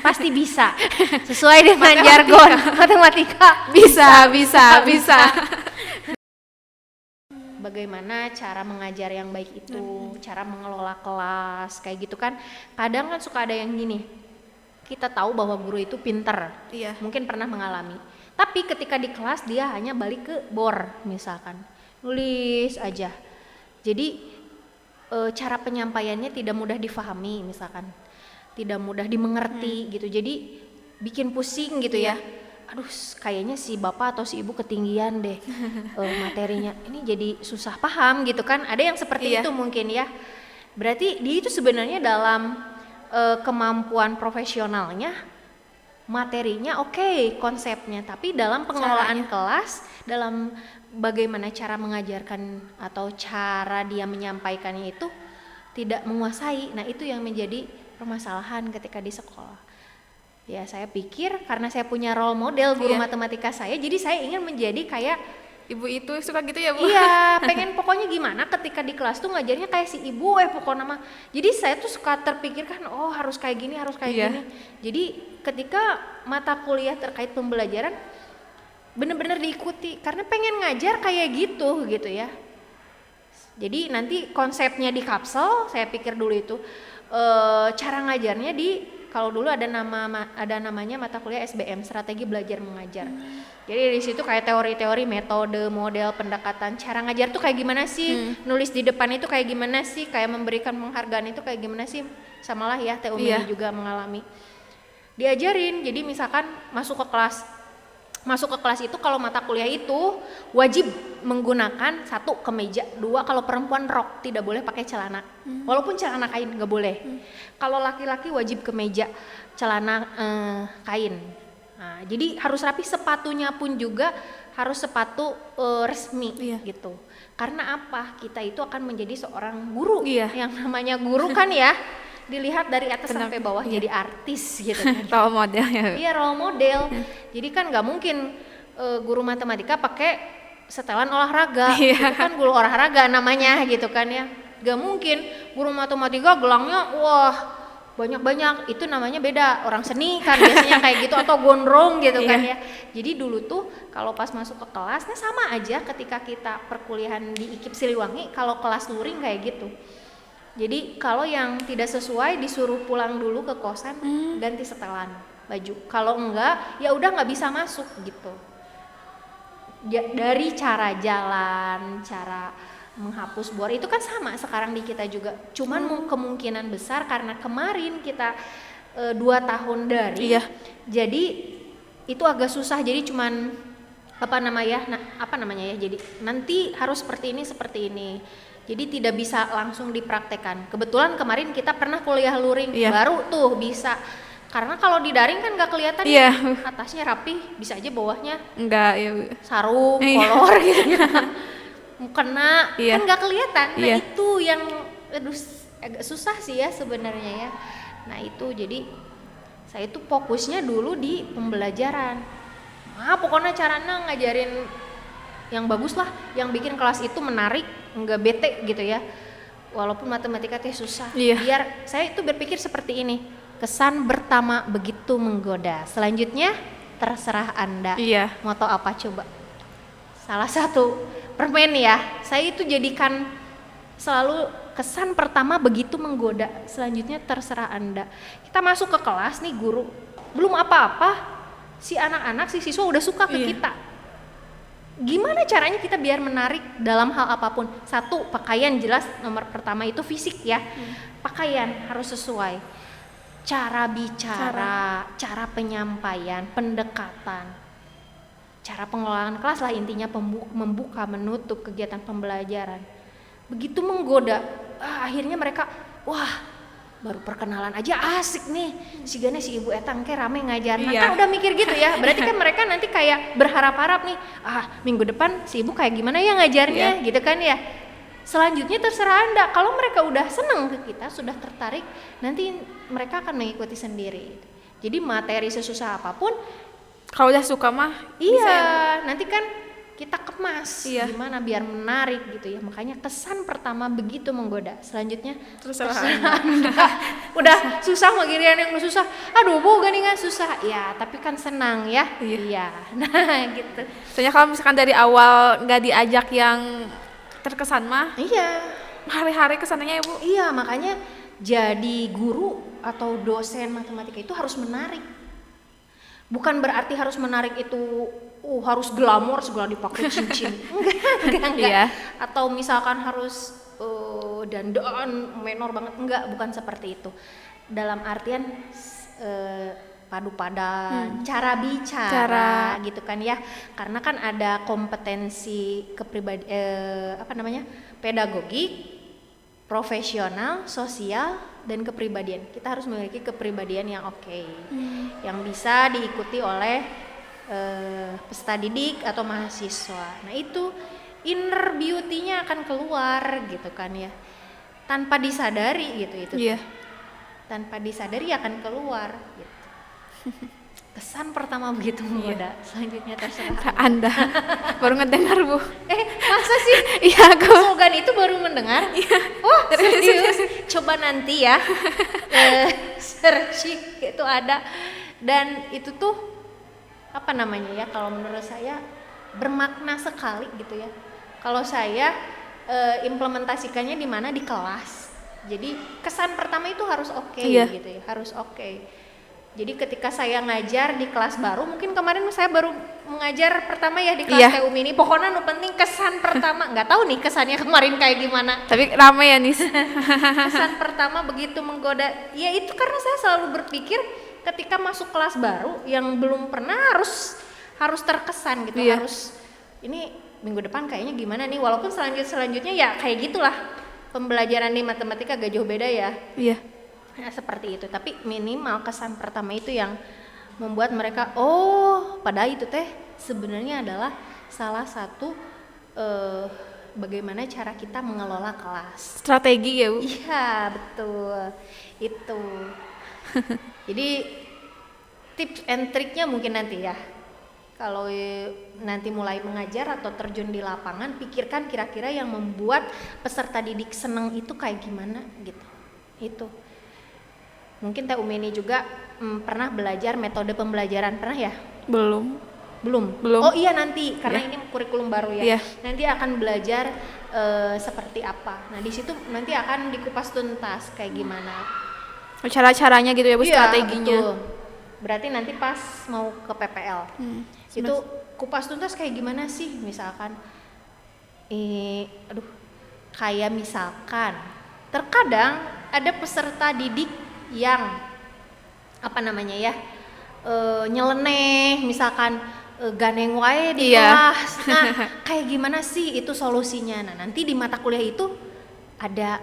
Pasti bisa. Sesuai dengan jargon matematika. Bisa. Bagaimana cara mengajar yang baik itu, cara mengelola kelas, kayak gitu kan. Kadang kan suka ada yang gini, kita tahu bahwa guru itu pinter, mungkin pernah mengalami. Tapi ketika di kelas dia hanya balik ke bor misalkan, nulis aja. Jadi cara penyampaiannya tidak mudah difahami misalkan, tidak mudah dimengerti gitu. Jadi bikin pusing gitu ya. Aduh kayaknya si bapak atau si ibu ketinggian deh materinya, ini jadi susah paham gitu kan. Ada yang seperti itu mungkin ya. Berarti dia itu sebenarnya dalam kemampuan profesionalnya, materinya oke, konsepnya, tapi dalam pengelolaan kelas, dalam bagaimana cara mengajarkan atau cara dia menyampaikannya itu tidak menguasai. Nah itu yang menjadi permasalahan ketika di sekolah. Ya saya pikir karena saya punya role model guru matematika saya, jadi saya ingin menjadi kayak ibu itu, suka gitu ya Bu? Iya, pengen pokoknya gimana ketika di kelas tuh ngajarnya kayak si ibu pokoknya mah. Jadi saya tuh suka terpikirkan, oh harus kayak gini, harus kayak gini. Jadi ketika mata kuliah terkait pembelajaran bener-bener diikuti karena pengen ngajar kayak gitu ya. Jadi nanti konsepnya di kapsel, saya pikir dulu itu cara ngajarnya kalau dulu ada namanya mata kuliah SBM, strategi belajar mengajar. Jadi di situ kayak teori-teori, metode, model, pendekatan, cara ngajar tuh kayak gimana sih, nulis di depan itu kayak gimana sih, kayak memberikan penghargaan itu kayak gimana sih, samalah ya Teh Umi juga mengalami. Diajarin, jadi misalkan masuk ke kelas itu kalau mata kuliah itu wajib menggunakan 1 kemeja, 2 kalau perempuan rok, tidak boleh pakai celana. Walaupun celana kain nggak boleh. Kalau laki-laki wajib kemeja, celana kain. Nah, jadi harus rapi, sepatunya pun juga harus sepatu resmi gitu. Karena apa? Kita itu akan menjadi seorang guru. Yang namanya guru kan ya dilihat dari atas sampai bawah, jadi artis gitu kan. Role model ya. Iya, role model. Jadi kan nggak mungkin guru matematika pakai setelan olahraga. Itu kan guru olahraga namanya gitu kan ya. Gak mungkin guru matematika gelangnya wah banyak-banyak, itu namanya beda, orang seni kan biasanya kayak gitu, atau gondrong gitu kan ya. Jadi dulu tuh kalau pas masuk ke kelasnya sama aja ketika kita perkuliahan di IKIP Siliwangi, kalau kelas luring kayak gitu. Jadi kalau yang tidak sesuai disuruh pulang dulu ke kosan, ganti setelan baju. Kalau enggak ya udah nggak bisa masuk gitu. Dari cara jalan, cara menghapus bor itu kan sama sekarang di kita juga. Cuman kemungkinan besar karena kemarin kita 2 tahun dari, jadi itu agak susah. Jadi cuman apa namanya ya. Jadi nanti harus seperti ini. Jadi tidak bisa langsung dipraktekkan. Kebetulan kemarin kita pernah kuliah luring, baru tuh bisa. Karena kalau di daring kan nggak kelihatan, atasnya rapi, bisa aja bawahnya enggak sarung, kolor gitu. Kena kan nggak kelihatan. Nah itu yang agak susah sih ya sebenarnya ya. Nah itu jadi saya tuh fokusnya dulu di pembelajaran. Pokoknya caranya ngajarin yang bagus lah, yang bikin kelas itu menarik, nggak bete gitu ya. Walaupun matematika teh susah, biar saya itu berpikir seperti ini. kesan pertama begitu menggoda. Selanjutnya terserah Anda. Iya. Mau tahu apa coba? Salah satu permen ya, saya itu jadikan selalu kesan pertama begitu menggoda. Selanjutnya terserah Anda. Kita masuk ke kelas nih, guru belum apa-apa, si anak-anak, si siswa udah suka ke kita. Gimana caranya kita biar menarik dalam hal apapun? Satu, pakaian jelas nomor pertama itu fisik ya. Pakaian harus sesuai. Cara bicara, cara penyampaian, pendekatan, cara pengelolaan kelas lah intinya, membuka, menutup kegiatan pembelajaran. Begitu menggoda, akhirnya mereka, wah baru perkenalan aja asik nih, si ibu etang kayak rame ngajarna. Kan udah mikir gitu ya, berarti kan mereka nanti kayak berharap-harap nih, minggu depan si ibu kayak gimana ya ngajarnya, gitu kan ya. Selanjutnya terserah Anda, kalau mereka udah seneng ke kita, sudah tertarik, nanti mereka akan mengikuti sendiri. Jadi materi sesusah apapun, kalau udah suka mah bisa ya, nanti kan kita kemas gimana biar menarik gitu ya. Makanya kesan pertama begitu menggoda. Selanjutnya terserah Anda. Udah susah magirian yang susah, aduh bu ganingan susah ya, tapi kan senang ya. Iya. Nah gitu. Soalnya kalau misalkan dari awal nggak diajak yang terkesan mah, hari-hari kesannya ya bu. Iya, makanya jadi guru atau dosen matematika itu harus menarik. Bukan berarti harus menarik itu harus glamor segala dipakai cincin. Enggak. Atau misalkan harus dandan menor banget, enggak, bukan seperti itu. Dalam artian padu padan, cara bicara gitu kan ya. Karena kan ada kompetensi pedagogik, profesional, sosial, dan kepribadian. Kita harus memiliki kepribadian yang oke, yang bisa diikuti oleh peserta didik atau mahasiswa. Nah itu inner beauty-nya akan keluar gitu kan ya, tanpa disadari gitu itu. Tanpa disadari akan keluar gitu. Kesan pertama begitu menggoda. Selanjutnya terserah Anda. Baru ngedengar bu. Masa sih? Iya aku. Slogan itu baru mendengar. Oh serius? Coba nanti ya searching itu ada. Dan itu tuh apa namanya ya, kalau menurut saya bermakna sekali gitu ya. Kalau saya implementasikannya di mana, di kelas. Jadi kesan pertama itu harus oke gitu ya, harus oke. Jadi ketika saya ngajar di kelas baru, mungkin kemarin saya baru mengajar pertama ya di kelas TU Mini, pokoknya nu penting kesan pertama. Nggak tahu nih kesannya kemarin kayak gimana. Tapi rame ya Nis. Kesan pertama begitu menggoda, ya itu karena saya selalu berpikir ketika masuk kelas baru yang belum pernah harus terkesan gitu, harus ini minggu depan kayaknya gimana nih, walaupun selanjutnya ya kayak gitulah pembelajaran di matematika gak jauh beda ya. Nah, seperti itu, tapi minimal kesan pertama itu yang membuat mereka padahal itu teh sebenarnya adalah salah satu bagaimana cara kita mengelola kelas, strategi ya bu. Iya betul itu. Jadi tips and triknya mungkin nanti ya, kalau nanti mulai mengajar atau terjun di lapangan, pikirkan kira-kira yang membuat peserta didik senang itu kayak gimana gitu. Itu mungkin Teh Umini juga pernah belajar metode pembelajaran, pernah ya? Belum. Oh iya nanti, karena ini kurikulum baru ya. Nanti akan belajar seperti apa. Nah di situ nanti akan dikupas tuntas kayak gimana cara-caranya gitu ya bu, strateginya. Betul. Berarti nanti pas mau ke PPL itu kupas tuntas kayak gimana sih, misalkan kayak misalkan terkadang ada peserta didik yang nyeleneh, misalkan ganeng wae di kelas. Nah kayak gimana sih itu solusinya? Nah nanti di mata kuliah itu ada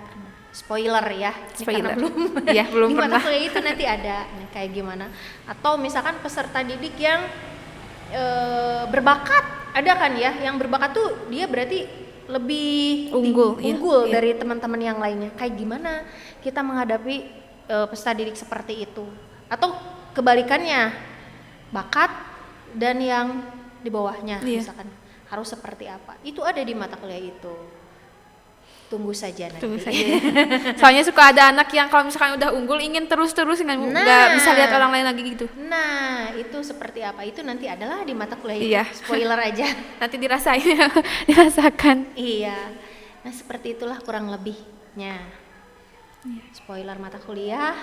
spoiler ya, karena belum di mata kuliah itu nanti ada kayak gimana. Atau misalkan peserta didik yang berbakat, ada kan ya, yang berbakat tuh dia berarti lebih unggul dari teman-teman yang lainnya. Kayak gimana kita menghadapi peserta didik seperti itu? Atau kebalikannya, bakat dan yang di bawahnya misalkan harus seperti apa? Itu ada di mata kuliah itu. Tunggu saja nanti. Tunggu saja. Soalnya suka ada anak yang kalau misalkan udah unggul ingin terus-terus nggak bisa lihat orang lain lagi gitu. Nah, itu seperti apa? Itu nanti adalah di mata kuliah itu. Iya. Spoiler aja. Nanti dirasakan. Iya. Nah, seperti itulah kurang lebihnya. Spoiler mata kuliah,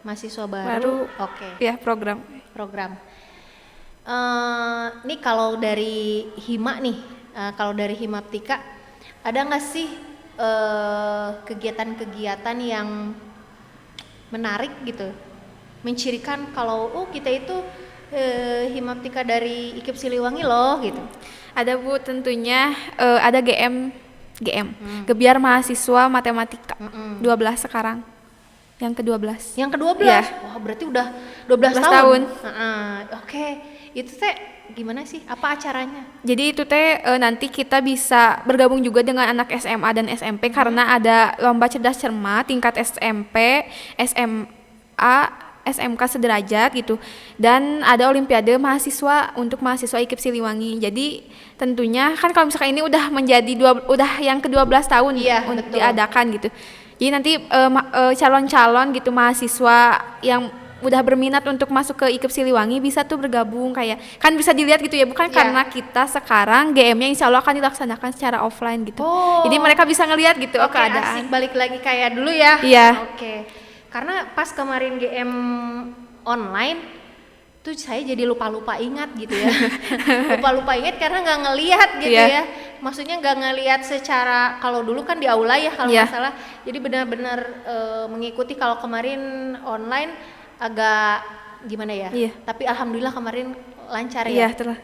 mahasiswa baru. Oke. Ya, program. Nih kalau dari Hima nih, kalau dari Himaptika, ada nggak sih kegiatan-kegiatan yang menarik gitu, mencirikan kalau kita itu Himaptika dari IKIP Siliwangi loh gitu? Ada Bu, tentunya ada GM Gebiar Mahasiswa Matematika 12 sekarang, yang ke-12. Yang ke-12? Ya. Wah, berarti udah 12 tahun. Oke. Itu teh gimana sih? Apa acaranya? Jadi itu teh nanti kita bisa bergabung juga dengan anak SMA dan SMP karena ada lomba cerdas cermat tingkat SMP, SMA, SMK sederajat gitu. Dan ada olimpiade mahasiswa untuk mahasiswa IKIP Siliwangi. Jadi tentunya kan kalau misalkan ini udah menjadi udah yang ke-12 tahun untuk diadakan gitu. Jadi nanti calon-calon gitu mahasiswa yang udah berminat untuk masuk ke IKIP Siliwangi bisa tuh bergabung, kayak kan bisa dilihat gitu ya, bukan karena kita sekarang GM-nya insya Allah akan dilaksanakan secara offline gitu. Jadi mereka bisa ngelihat gitu keadaan. Asik, balik lagi kayak dulu ya. Iya. Oke. Karena pas kemarin GM online tuh saya jadi lupa ingat gitu ya. lupa ingat karena nggak ngelihat gitu ya. Maksudnya nggak ngelihat secara, kalau dulu kan di aula ya kalau nggak salah. Jadi benar-benar mengikuti. Kalau kemarin online agak gimana ya? Tapi alhamdulillah kemarin lancar ya. Iya,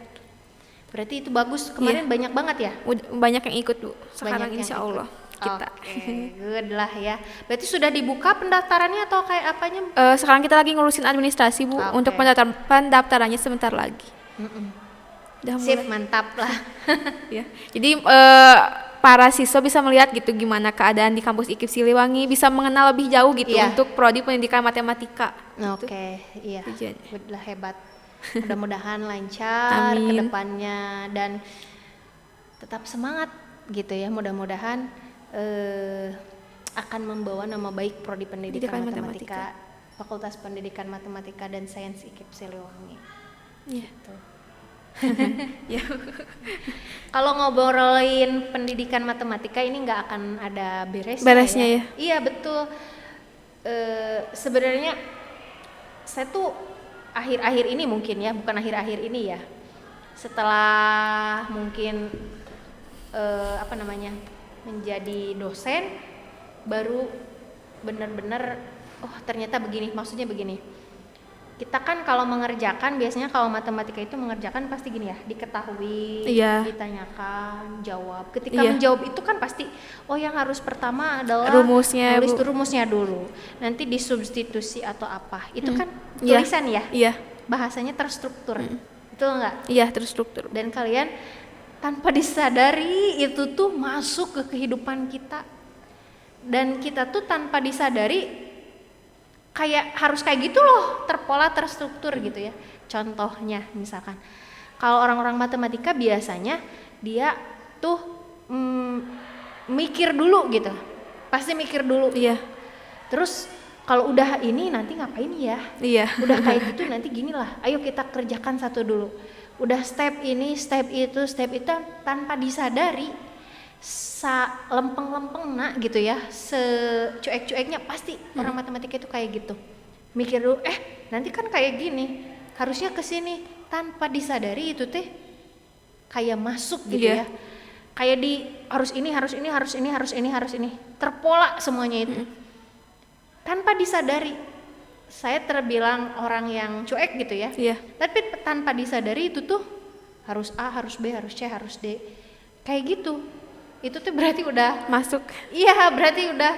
Berarti itu bagus. Kemarin banyak banget ya? Banyak yang ikut Bu. Sekarang insya Allah kita. Good lah ya. Berarti sudah dibuka pendaftarannya atau kayak apanya? Sekarang kita lagi ngurusin administrasi Bu. Untuk pendaftarannya sebentar lagi. Sip, mantap lah. Ya. Jadi para siswa bisa melihat gitu gimana keadaan di kampus IKIP Siliwangi, bisa mengenal lebih jauh gitu untuk prodi pendidikan matematika. Oke, iya. Udah hebat. Mudah-mudahan lancar ke depannya dan tetap semangat gitu ya. Mudah-mudahan akan membawa nama baik prodi pendidikan matematika, Fakultas Pendidikan Matematika dan Sains IKIP Siliwangi. Iya. Gitu. Kalau ngobrolin pendidikan matematika ini nggak akan ada beresnya ya. Iya betul. Sebenarnya saya tuh akhir-akhir ini mungkin ya, bukan akhir-akhir ini ya, setelah mungkin menjadi dosen, baru benar-benar ternyata begini, maksudnya begini. Kita kan kalau mengerjakan, biasanya kalau matematika itu mengerjakan pasti gini ya, diketahui, ditanyakan, jawab. Ketika menjawab itu kan pasti, yang harus pertama adalah nulis rumusnya dulu, nanti disubstitusi atau apa. Itu kan tulisan ya, bahasanya terstruktur, betul nggak? Iya, terstruktur. Dan kalian tanpa disadari itu tuh masuk ke kehidupan kita, dan kita tuh tanpa disadari kayak harus kayak gitu loh, terpola, terstruktur gitu ya. Contohnya misalkan kalau orang-orang matematika biasanya dia tuh mikir dulu gitu, pasti mikir dulu. Terus kalau udah ini nanti ngapain ya? Udah kayak gitu nanti gini lah, ayo kita kerjakan satu dulu. Udah step ini, step itu tanpa disadari, lempeng-lempeng gitu ya, secuek-cueknya pasti orang matematika itu kayak gitu. Mikir dulu, nanti kan kayak gini, harusnya ke sini, tanpa disadari itu teh kayak masuk gitu ya. Kayak harus ini, terpola semuanya itu. Tanpa disadari. Saya terbilang orang yang cuek gitu ya. Tapi tanpa disadari itu tuh harus A, harus B, harus C, harus D. Kayak gitu. Itu tuh berarti udah masuk. Iya, berarti udah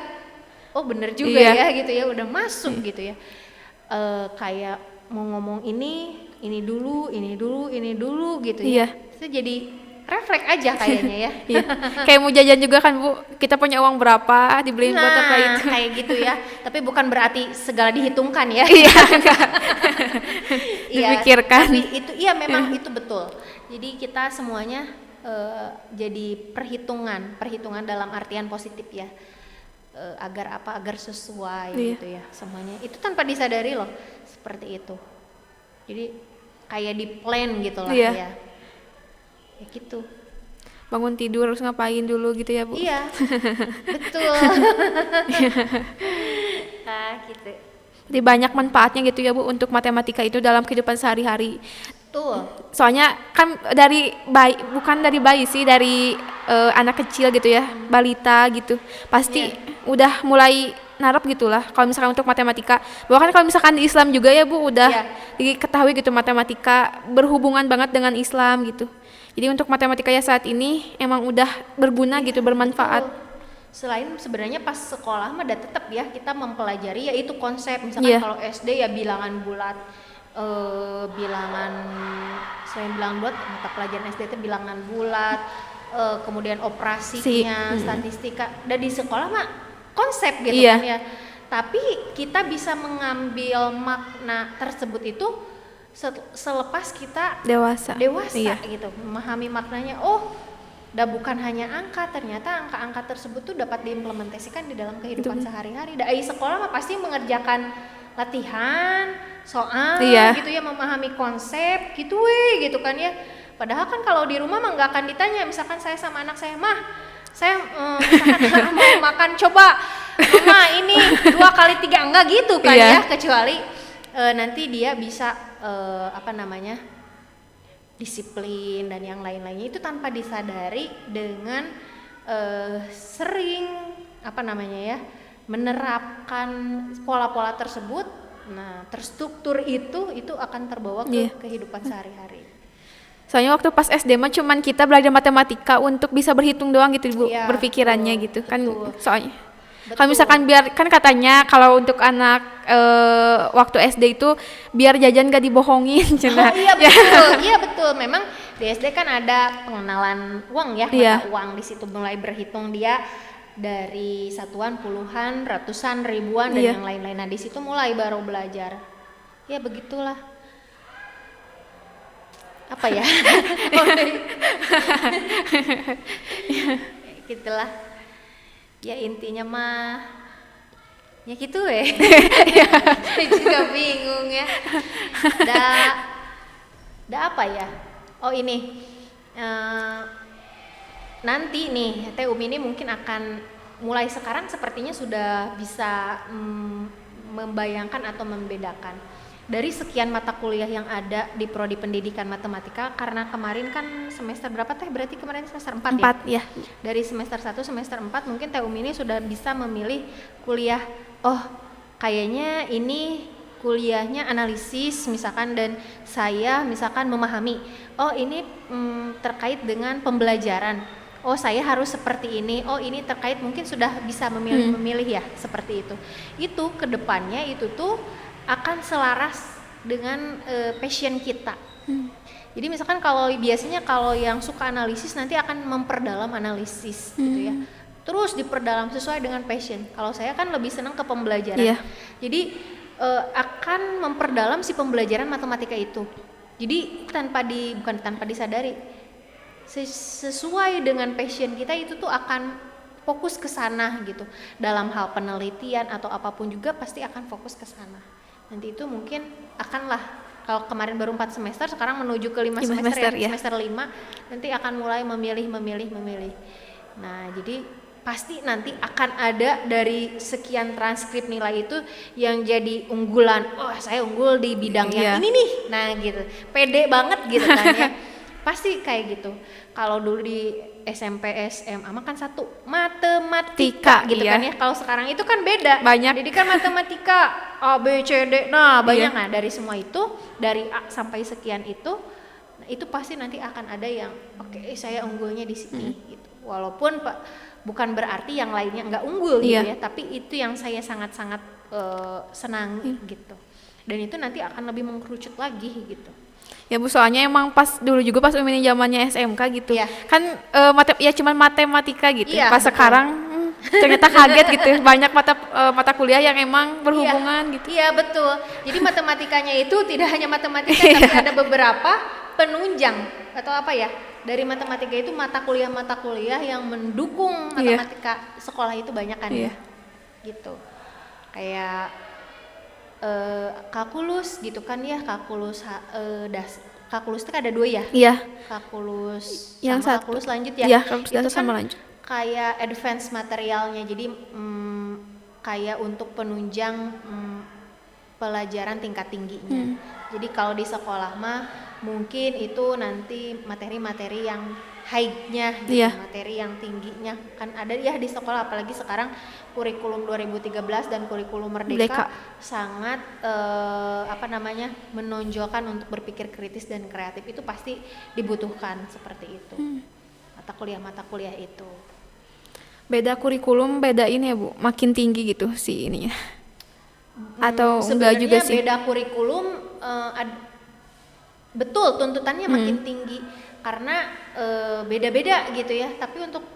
bener juga ya gitu ya, udah masuk gitu ya. Kayak mau ngomong ini dulu gitu ya. Itu jadi refleks aja kayaknya ya. Kayak mau jajan juga kan Bu, kita punya uang berapa, dibeliin buat apa itu. Kayak gitu ya. Tapi bukan berarti segala dihitungkan ya. Dipikirkan. Tapi itu memang itu betul. Jadi kita semuanya jadi perhitungan dalam artian positif ya. Agar sesuai gitu ya semuanya. Itu tanpa disadari loh seperti itu. Jadi kayak di plan gitu lah ya. Ya gitu. Bangun tidur harus ngapain dulu gitu ya Bu? Iya, betul. Nah gitu. Jadi banyak manfaatnya gitu ya Bu untuk matematika itu dalam kehidupan sehari-hari. Betul. Soalnya kan dari bayi, bukan dari bayi sih, dari anak kecil gitu ya, balita gitu. Pasti udah mulai narap gitulah kalau misalkan untuk matematika. Bahkan kalau misalkan di Islam juga ya Bu udah diketahui gitu matematika berhubungan banget dengan Islam gitu. Jadi untuk matematika ya saat ini emang udah berguna gitu, bermanfaat. Betul. Selain sebenarnya pas sekolah mah udah tetap ya kita mempelajari yaitu konsep. Misalkan kalau SD ya bilangan bulat, selain bilangan bulat mata pelajaran SD itu bilangan bulat, kemudian operasinya, statistika. Dan di sekolah mah konsep gitu kan ya. Tapi kita bisa mengambil makna tersebut itu selepas kita dewasa gitu, memahami maknanya. Oh, udah bukan hanya angka, ternyata angka-angka tersebut tuh dapat diimplementasikan di dalam kehidupan sehari-hari. Dari sekolah mah pasti mengerjakan latihan, soal gitu ya, memahami konsep gitu gitu kan ya. Padahal kan kalau di rumah mah nggak akan ditanya, misalkan saya sama anak saya, mah saya misalkan mau makan, coba mama ini 2 kali 3 enggak gitu kan ya, kecuali nanti dia bisa disiplin dan yang lain-lainnya itu tanpa disadari dengan sering menerapkan pola-pola tersebut. Nah, terstruktur itu akan terbawa ke kehidupan sehari-hari. Soalnya waktu pas SD mah cuman kita belajar matematika untuk bisa berhitung doang gitu Bu, berpikirannya gitu kan. Soalnya kalau misalkan biar kan katanya kalau untuk anak waktu SD itu biar jajan gak dibohongin. Iya betul. Memang di SD kan ada pengenalan uang ya, mata uang, di situ mulai berhitung dia dari satuan, puluhan, ratusan, ribuan dan yang lain-lain. Nah di situ mulai baru belajar. Ya begitulah. Apa ya? Gitulah. Ya intinya mah ya gitu saya juga bingung ya. Apa ya? Oh ini nanti nih Umi ini mungkin akan mulai sekarang sepertinya sudah bisa membayangkan atau membedakan dari sekian mata kuliah yang ada di Prodi Pendidikan Matematika. Karena kemarin kan semester berapa berarti kemarin semester 4 ya? Dari semester 1 semester 4 mungkin Umi ini sudah bisa memilih kuliah, oh kayaknya ini kuliahnya analisis misalkan, dan saya misalkan memahami, oh ini terkait dengan pembelajaran, oh saya harus seperti ini, oh ini terkait, mungkin sudah bisa memilih ya seperti itu. Itu kedepannya itu tuh akan selaras dengan passion kita. Jadi misalkan kalau biasanya kalau yang suka analisis nanti akan memperdalam analisis gitu ya. Terus diperdalam sesuai dengan passion. Kalau saya kan lebih senang ke pembelajaran. Jadi akan memperdalam si pembelajaran matematika itu. Jadi bukan tanpa disadari, sesuai dengan passion kita itu tuh akan fokus ke sana gitu. Dalam hal penelitian atau apapun juga pasti akan fokus ke sana. Nanti itu mungkin akanlah, kalau kemarin baru 4 semester, sekarang menuju ke 5 semester ya, semester 5 nanti akan mulai memilih. Nah jadi pasti nanti akan ada dari sekian transkrip nilai itu yang jadi unggulan. Oh saya unggul di bidang yang ini nih, nah gitu, pede banget gitu kan ya. Pasti kayak gitu. Kalau dulu di SMP, SMA mah kan satu matematika gitu kan ya. Kalau sekarang itu kan beda. Banyak. Pendidikan matematika A, B, C, D. Nah, banyak. Nah, dari semua itu, dari A sampai sekian itu, nah, itu pasti nanti akan ada yang oke, saya unggulnya di sini gitu. Walaupun bukan berarti yang lainnya nggak unggul gitu ya, tapi itu yang saya sangat-sangat senangi gitu. Dan itu nanti akan lebih mengkerucut lagi gitu. Ya Bu, soalnya emang pas dulu juga pas Umi zamannya SMK gitu, kan cuman matematika gitu. Pas betul. Sekarang ternyata kaget gitu, banyak mata kuliah yang emang berhubungan gitu. Iya betul. Jadi matematikanya itu tidak hanya matematika, tapi ada beberapa penunjang atau apa ya, dari matematika itu mata kuliah yang mendukung matematika sekolah itu banyak kan ya, gitu. Kayak kalkulus gitu kan ya, kalkulus itu ada 2 ya? Iya. Kalkulus Yang sama satu. kalkulus lanjut ya? Iya, kalkulus itu dasar kan sama lanjut. kayak advance materialnya, jadi kayak untuk penunjang pelajaran tingkat tingginya. Jadi kalau di sekolah mah mungkin itu nanti materi-materi yang high-nya gitu, materi yang tingginya kan ada ya di sekolah, apalagi sekarang kurikulum 2013 dan kurikulum Merdeka. Sangat menonjolkan untuk berpikir kritis dan kreatif, itu pasti dibutuhkan seperti itu. Mata kuliah itu. Beda kurikulum, beda ini ya Bu, makin tinggi gitu sih ininya. Atau enggak juga sih? Beda kurikulum, betul tuntutannya makin tinggi karena beda-beda gitu ya. Tapi untuk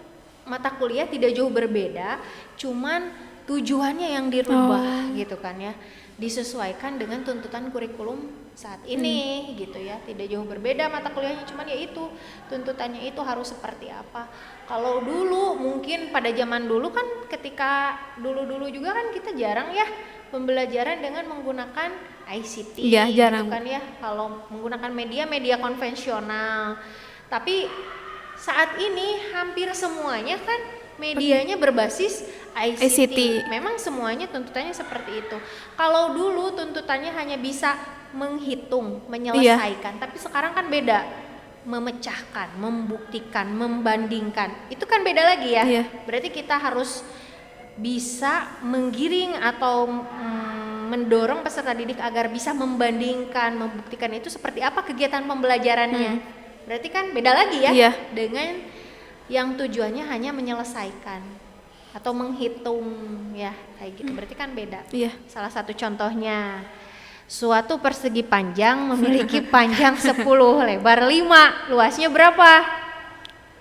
mata kuliah tidak jauh berbeda, cuman tujuannya yang dirubah gitu kan ya, disesuaikan dengan tuntutan kurikulum saat ini gitu ya. Tidak jauh berbeda mata kuliahnya, cuman ya itu tuntutannya itu harus seperti apa. Kalau dulu mungkin pada zaman dulu kan, ketika dulu juga kan kita jarang ya pembelajaran dengan menggunakan ICT jarang. gitu kan ya, kalau menggunakan media konvensional. Tapi saat ini hampir semuanya kan medianya berbasis ICT. Memang semuanya tuntutannya seperti itu. Kalau dulu tuntutannya hanya bisa menghitung, menyelesaikan, tapi sekarang kan beda, memecahkan, membuktikan, membandingkan. Itu kan beda lagi ya. Berarti kita harus bisa menggiring atau mendorong peserta didik agar bisa membandingkan, membuktikan itu seperti apa kegiatan pembelajarannya. Berarti kan beda lagi ya dengan yang tujuannya hanya menyelesaikan atau menghitung ya, kayak gitu. Berarti kan beda. Salah satu contohnya, suatu persegi panjang memiliki panjang 10, lebar 5, luasnya berapa?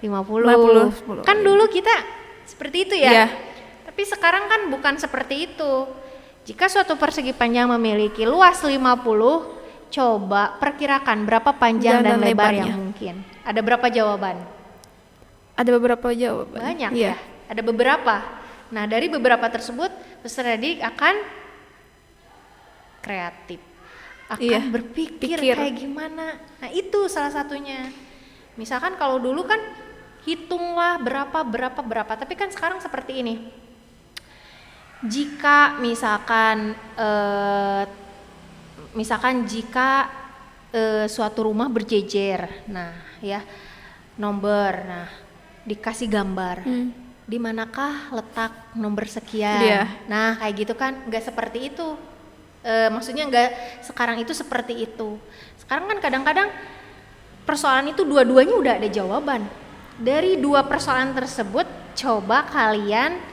50. Kan dulu kita seperti itu ya. Tapi sekarang kan bukan seperti itu. Jika suatu persegi panjang memiliki luas 50, coba perkirakan berapa panjang dan lebar yang mungkin. Ada berapa jawaban? Ada beberapa jawaban. Banyak ya. Ada beberapa. Nah, dari beberapa tersebut peserta didik akan kreatif, akan berpikir kayak gimana. Nah, itu salah satunya. Misalkan kalau dulu kan hitunglah berapa, tapi kan sekarang seperti ini. Jika misalkan jika suatu rumah berjejer, nah ya, nomor, nah dikasih gambar, di manakah letak nomor sekian. Nah kayak gitu kan, nggak seperti itu. Maksudnya nggak sekarang itu seperti itu. Sekarang kan kadang-kadang persoalan itu dua-duanya udah ada jawaban. Dari 2 persoalan tersebut, coba kalian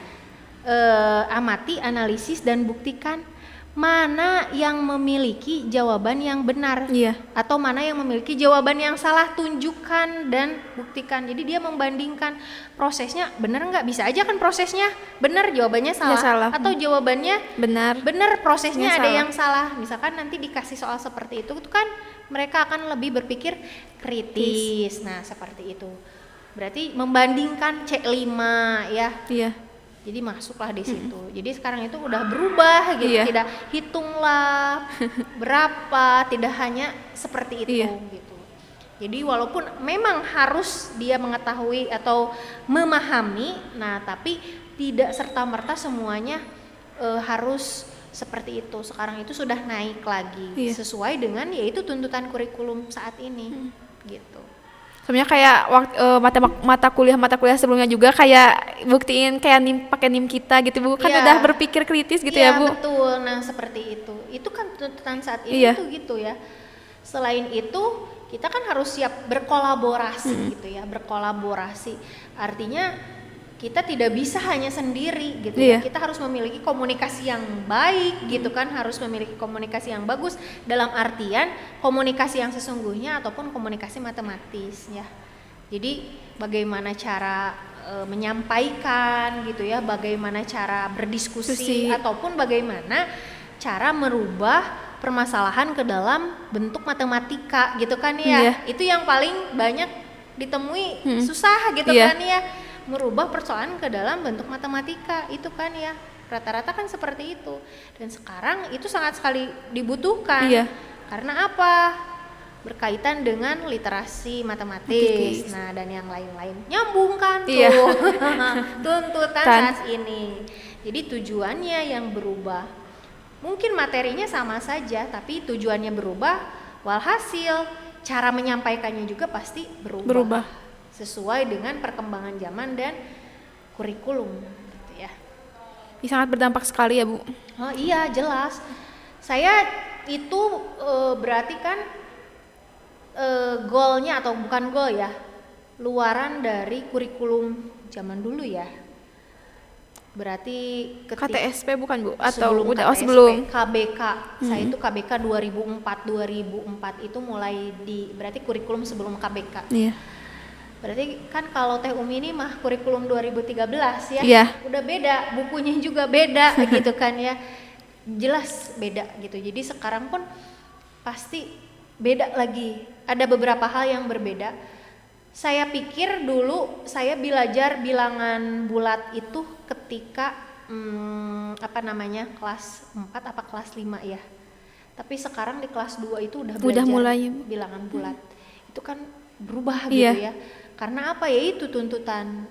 amati, analisis, dan buktikan mana yang memiliki jawaban yang benar atau mana yang memiliki jawaban yang salah. Tunjukkan dan buktikan. Jadi dia membandingkan prosesnya benar nggak. Bisa aja kan prosesnya benar, jawabannya salah. Atau jawabannya benar prosesnya ada yang salah. Misalkan nanti dikasih soal seperti itu kan mereka akan lebih berpikir kritis. Nah seperti itu. Berarti membandingkan C5 ya. Jadi masuklah di situ. Jadi sekarang itu udah berubah gitu. Tidak hitunglah berapa, tidak hanya seperti itu gitu. Jadi walaupun memang harus dia mengetahui atau memahami, nah tapi tidak serta-merta semuanya harus seperti itu. Sekarang itu sudah naik lagi sesuai dengan yaitu tuntutan kurikulum saat ini gitu. Sebenarnya kayak mata kuliah sebelumnya juga kayak buktiin kayak pakai NIM kita gitu Bu, kan udah berpikir kritis gitu ya Bu. Iya betul, nah seperti itu kan tuntutan saat ini tuh gitu ya. Selain itu kita kan harus siap berkolaborasi gitu ya, berkolaborasi artinya kita tidak bisa hanya sendiri gitu ya. Kita harus memiliki komunikasi yang baik gitu kan, harus memiliki komunikasi yang bagus dalam artian komunikasi yang sesungguhnya ataupun komunikasi matematis ya. Jadi bagaimana cara menyampaikan gitu ya, bagaimana cara berdiskusi ataupun bagaimana cara merubah permasalahan ke dalam bentuk matematika gitu kan ya. Iya. Itu yang paling banyak ditemui susah gitu Iya. kan ya, merubah persoalan ke dalam bentuk matematika itu kan ya, rata-rata kan seperti itu. Dan sekarang itu sangat sekali dibutuhkan. Iya. Karena apa? Berkaitan dengan literasi matematis, nah dan yang lain-lain nyambung kan tuh. Iya. Tuntutan Kan. saat ini. Jadi tujuannya yang berubah. Mungkin materinya sama saja, tapi tujuannya berubah. Walhasil cara menyampaikannya juga pasti berubah. Sesuai dengan perkembangan zaman dan kurikulum gitu ya. Ini sangat berdampak sekali ya Bu. Oh iya jelas. Saya itu berarti kan goalnya atau bukan goal ya, luaran dari kurikulum zaman dulu ya. Berarti KTSP bukan Bu? Atau sebelum udah? Oh KTSP, sebelum. KBK. Saya itu KBK 2004 itu mulai di, berarti kurikulum sebelum KBK. Iya. Berarti kan kalau Teh Umi ini mah kurikulum 2013 ya. Iya. Udah beda, bukunya juga beda gitu kan ya. Jelas beda gitu. Jadi sekarang pun pasti beda lagi. Ada beberapa hal yang berbeda. Saya pikir dulu saya belajar bilangan bulat itu ketika kelas 4 apa kelas 5 ya. Tapi sekarang di kelas 2 itu udah belajar mulai. bilangan bulat. Itu kan berubah Iya. gitu ya. Karena apa ya, itu tuntutan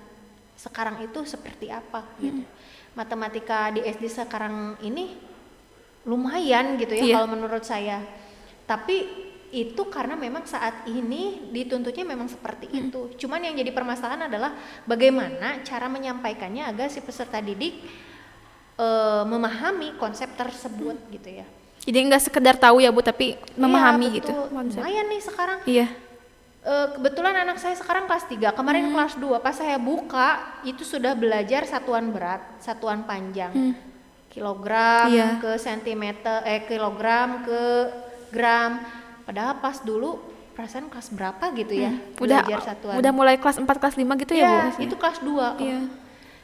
sekarang itu seperti apa gitu. Matematika di SD sekarang ini lumayan gitu ya Iya. kalau menurut saya. Tapi itu karena memang saat ini dituntutnya memang seperti itu. Cuman yang jadi permasalahan adalah bagaimana cara menyampaikannya agar si peserta didik memahami konsep tersebut gitu ya. Jadi nggak sekedar tahu ya Bu, tapi memahami Iya, gitu betul. konsep. Lumayan nih sekarang. Iya. Kebetulan anak saya sekarang kelas 3, kemarin kelas 2, pas saya buka itu sudah belajar satuan berat, satuan panjang. Kilogram Iya. ke sentimeter, kilogram ke gram. Padahal pas dulu perasaan kelas berapa gitu ya, belajar satuan. Udah mulai kelas 4 kelas 5 gitu ya Bu? Iya, itu kelas 2. Iya.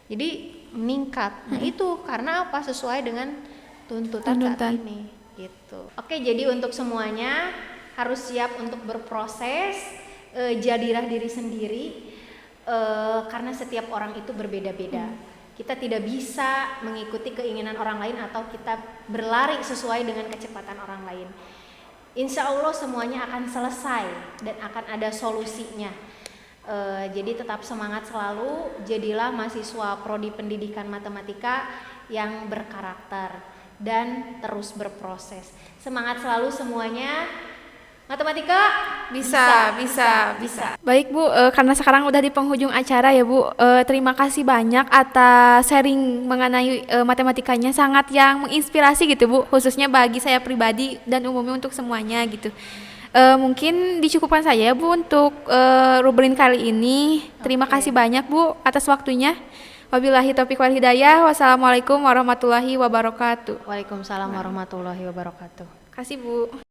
Jadi meningkat. Nah, itu karena apa? Sesuai dengan tuntutan saat ini gitu. Oke, jadi untuk semuanya harus siap untuk berproses, jadilah diri sendiri, karena setiap orang itu berbeda-beda. Kita tidak bisa mengikuti keinginan orang lain atau kita berlari sesuai dengan kecepatan orang lain. Insya Allah semuanya akan selesai dan akan ada solusinya. Jadi tetap semangat selalu, jadilah mahasiswa prodi pendidikan matematika yang berkarakter dan terus berproses. Semangat selalu semuanya. Matematika Bisa. Baik Bu, karena sekarang udah di penghujung acara ya Bu, terima kasih banyak atas sharing mengenai matematikanya, sangat yang menginspirasi gitu Bu, khususnya bagi saya pribadi dan umumnya untuk semuanya gitu. Mungkin dicukupkan saja ya Bu untuk rubrin kali ini. Terima kasih banyak Bu atas waktunya. Wabillahi taufiq wal hidayah. Wassalamualaikum warahmatullahi wabarakatuh. Waalaikumsalam warahmatullahi wabarakatuh. Kasih Bu.